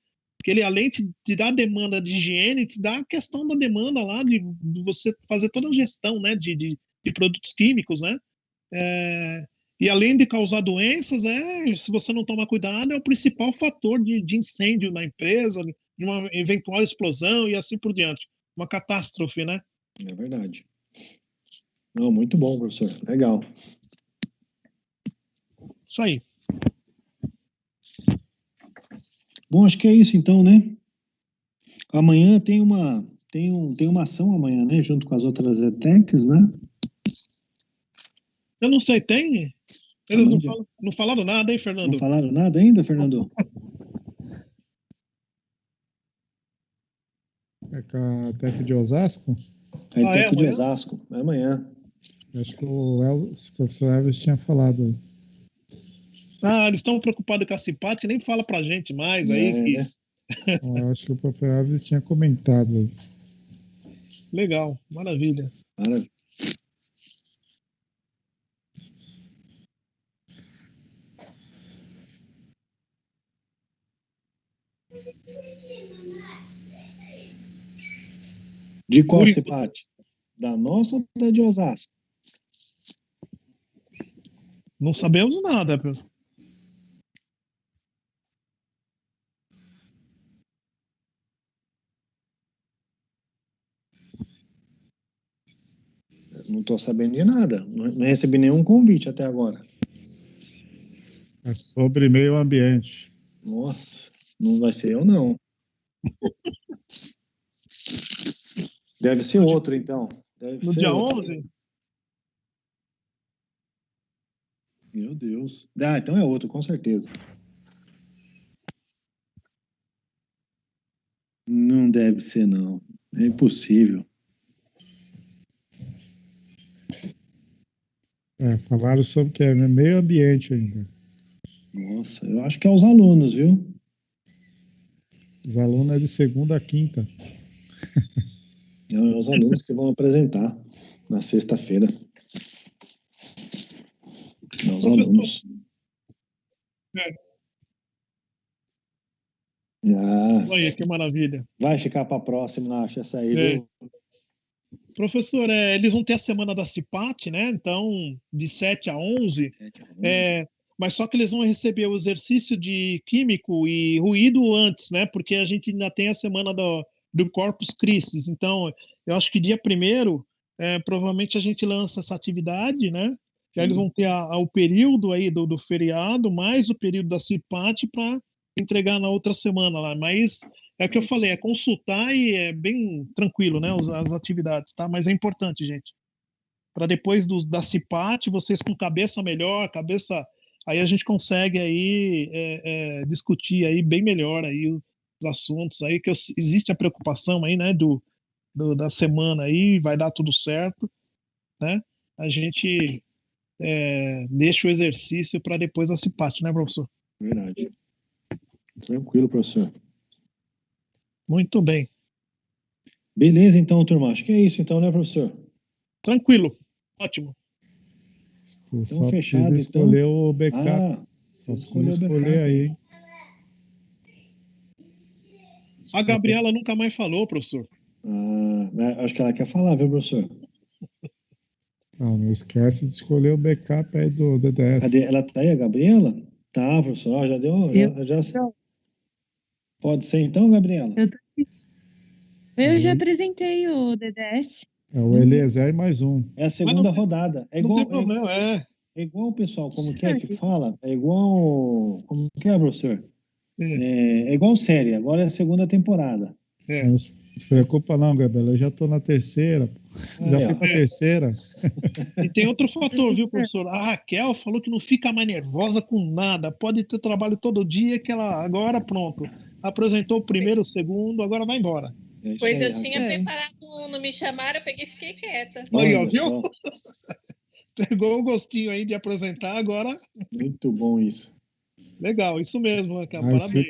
que ele, além de dar demanda de higiene, te dá a questão da demanda lá de você fazer toda a gestão, né, de produtos químicos, né, e além de causar doenças, se você não tomar cuidado, é o principal fator de incêndio na empresa, de uma eventual explosão e assim por diante. Uma catástrofe, né? É verdade. Não, muito bom, professor. Legal. Isso aí. Bom, acho que é isso então, né? Amanhã tem uma ação amanhã, né? Junto com as outras ETECs, né? Eu não sei, tem? Eles não falaram nada, hein, Fernando? Não falaram nada ainda, Fernando? É com a ETEC de Osasco? A ETEC de Osasco, é amanhã. Acho que o professor Elvis tinha falado aí. Eles estão preocupados com a CIPAT, nem fala pra gente mais aí. Né? Bom, eu acho que o professor Elvis tinha comentado aí. Legal, maravilha. Maravilha. De qual CIPAT? Da nossa ou da de Osasco? Não sabemos nada, professor. Não estou sabendo de nada. Não recebi nenhum convite até agora. É sobre meio ambiente. Nossa, não vai ser eu, não. Deve ser outro, então. Deve No ser dia outro. 11? Meu Deus. Ah, então é outro, com certeza. Não deve ser, não. É impossível. Falaram sobre que é meio ambiente ainda. Nossa, eu acho que é os alunos, viu? Os alunos é de segunda a quinta. Não, é os alunos que vão apresentar na sexta-feira. É os alunos. Ah, Olha que maravilha. vai ficar para a próxima, acho essa aí, É. viu? Professor, eles vão ter a semana da CIPAT, né? Então, de 7 a 11. Mas só que eles vão receber o exercício de químico e ruído antes, né? Porque a gente ainda tem a semana do Corpus Christi. Então, eu acho que dia 1º, provavelmente a gente lança essa atividade, né? E aí eles vão ter o período aí do feriado, mais o período da CIPAT para entregar na outra semana lá. Mas é o que eu falei, é consultar e é bem tranquilo, né? As atividades, tá? Mas é importante, gente. Para depois da CIPAT, vocês com cabeça melhor, aí a gente consegue aí discutir aí bem melhor aí os assuntos aí, que existe a preocupação aí, né, da semana aí, vai dar tudo certo, né? A gente deixa o exercício para depois da CIPAT, né, professor? Verdade. Tranquilo, professor. Muito bem. Beleza, então, turma. Acho que é isso, então, né, professor? Tranquilo. Ótimo. Eu Então, só fechado, preciso escolher o backup. Só escolher preciso o escolher backup. aí, hein? A Gabriela nunca mais falou, professor. Acho que ela quer falar, viu, professor? Não esquece de escolher o backup aí do DDS. Cadê? Ela tá aí, a Gabriela? Tá, professor. Ó, já deu. Pode ser então, Gabriela? Eu já apresentei o DDS. É o Eliezer e mais um. É a segunda rodada. É igual, não tem problema, é igual, pessoal, como que é que fala? É igual. Como que é, professor? É igual série, agora é a segunda temporada. Não se preocupa não, Gabriela. Eu já tô na terceira. Já fui pra terceira. E tem outro fator, viu, professor? A Raquel falou que não fica mais nervosa com nada. Pode ter trabalho todo dia, que ela agora, pronto. Apresentou o primeiro, o segundo, agora vai embora. Pois eu tinha preparado não me chamaram, eu peguei e fiquei quieta. Aí, ó, viu? Pegou o gostinho aí de apresentar, agora. Muito bom isso. Legal, isso mesmo, Raquel. Parabéns.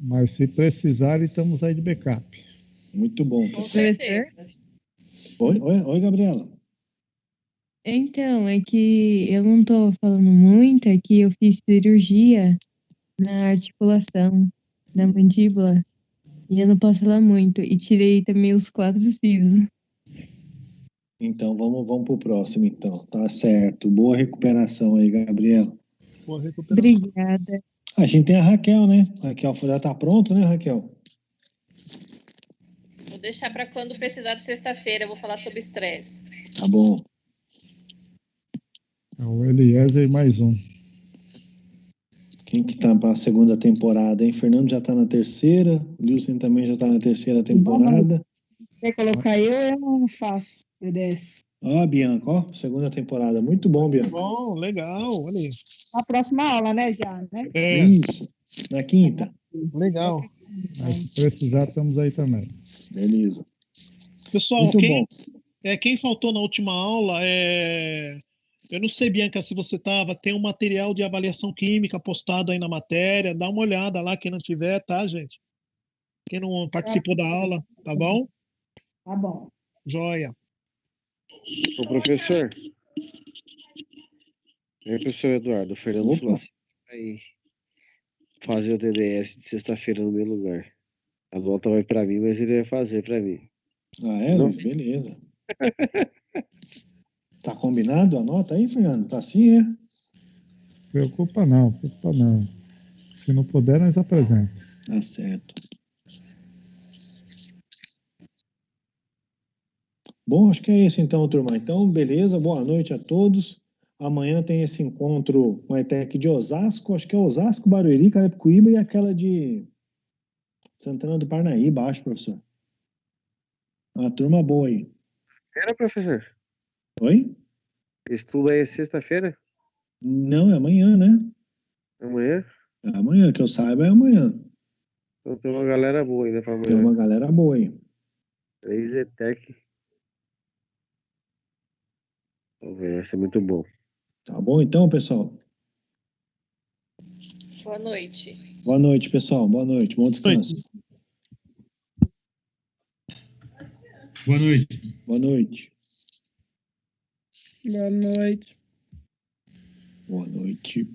Mas se precisarem, estamos aí de backup. Muito bom. Com certeza. Oi, Gabriela. Então, é que eu não tô falando muito, é que eu fiz cirurgia na articulação da mandíbula e eu não posso falar muito. E tirei também os 4 sisos. Então, vamos pro próximo, então. Tá certo. Boa recuperação aí, Gabriela. Boa recuperação. Obrigada. A gente tem a Raquel, né? A Raquel já tá pronto, né, Raquel? Vou deixar para quando precisar de sexta-feira, eu vou falar sobre estresse. Tá bom. É o Eliezer e mais um. Quem que tá para a segunda temporada, hein? Fernando já tá na terceira, o Wilson também já tá na terceira temporada. Quer colocar eu não faço DDS. Ó, Bianca, ó, segunda temporada. Muito bom, Bianca. Bom, legal, olha aí. Na próxima aula, né, já, né? Isso, na quinta. Legal. Mas se precisar, estamos aí também. Beleza. Pessoal, Muito bom. Quem faltou na última aula, eu não sei, Bianca, se você estava, tem um material de avaliação química postado aí na matéria, dá uma olhada lá, quem não tiver, tá, gente? Quem não participou da aula, tá bom? Tá bom. Joia. Ô, professor. Professor Eduardo, o Fernando falou assim, vai fazer o DDS de sexta-feira no meu lugar. A nota vai para mim, mas ele vai fazer para mim. Ah, é, Não. Luiz? Beleza. Tá combinado? Anota aí, Fernando. Tá assim, é? Preocupa não, preocupa não. Se não puder, nós apresenta. Tá certo. Bom, acho que é isso então, turma. Então, beleza. Boa noite a todos. Amanhã tem esse encontro com a ETEC de Osasco. Acho que é Osasco, Barueri, Carapicuíba e aquela de Santana do Parnaíba, acho, professor. Uma turma boa aí. Era, professor? Oi? Estudo aí é sexta-feira? Não, é amanhã, né? Amanhã? É amanhã, que eu saiba é amanhã. Então tem uma galera boa ainda pra Tem amanhã. uma galera boa aí. 3 ETEC. Vamos ver, vai ser muito bom. Tá bom então, pessoal? Boa noite. Boa noite, pessoal. Boa noite. Bom descanso. Boa noite. Boa noite. Boa noite. Boa noite.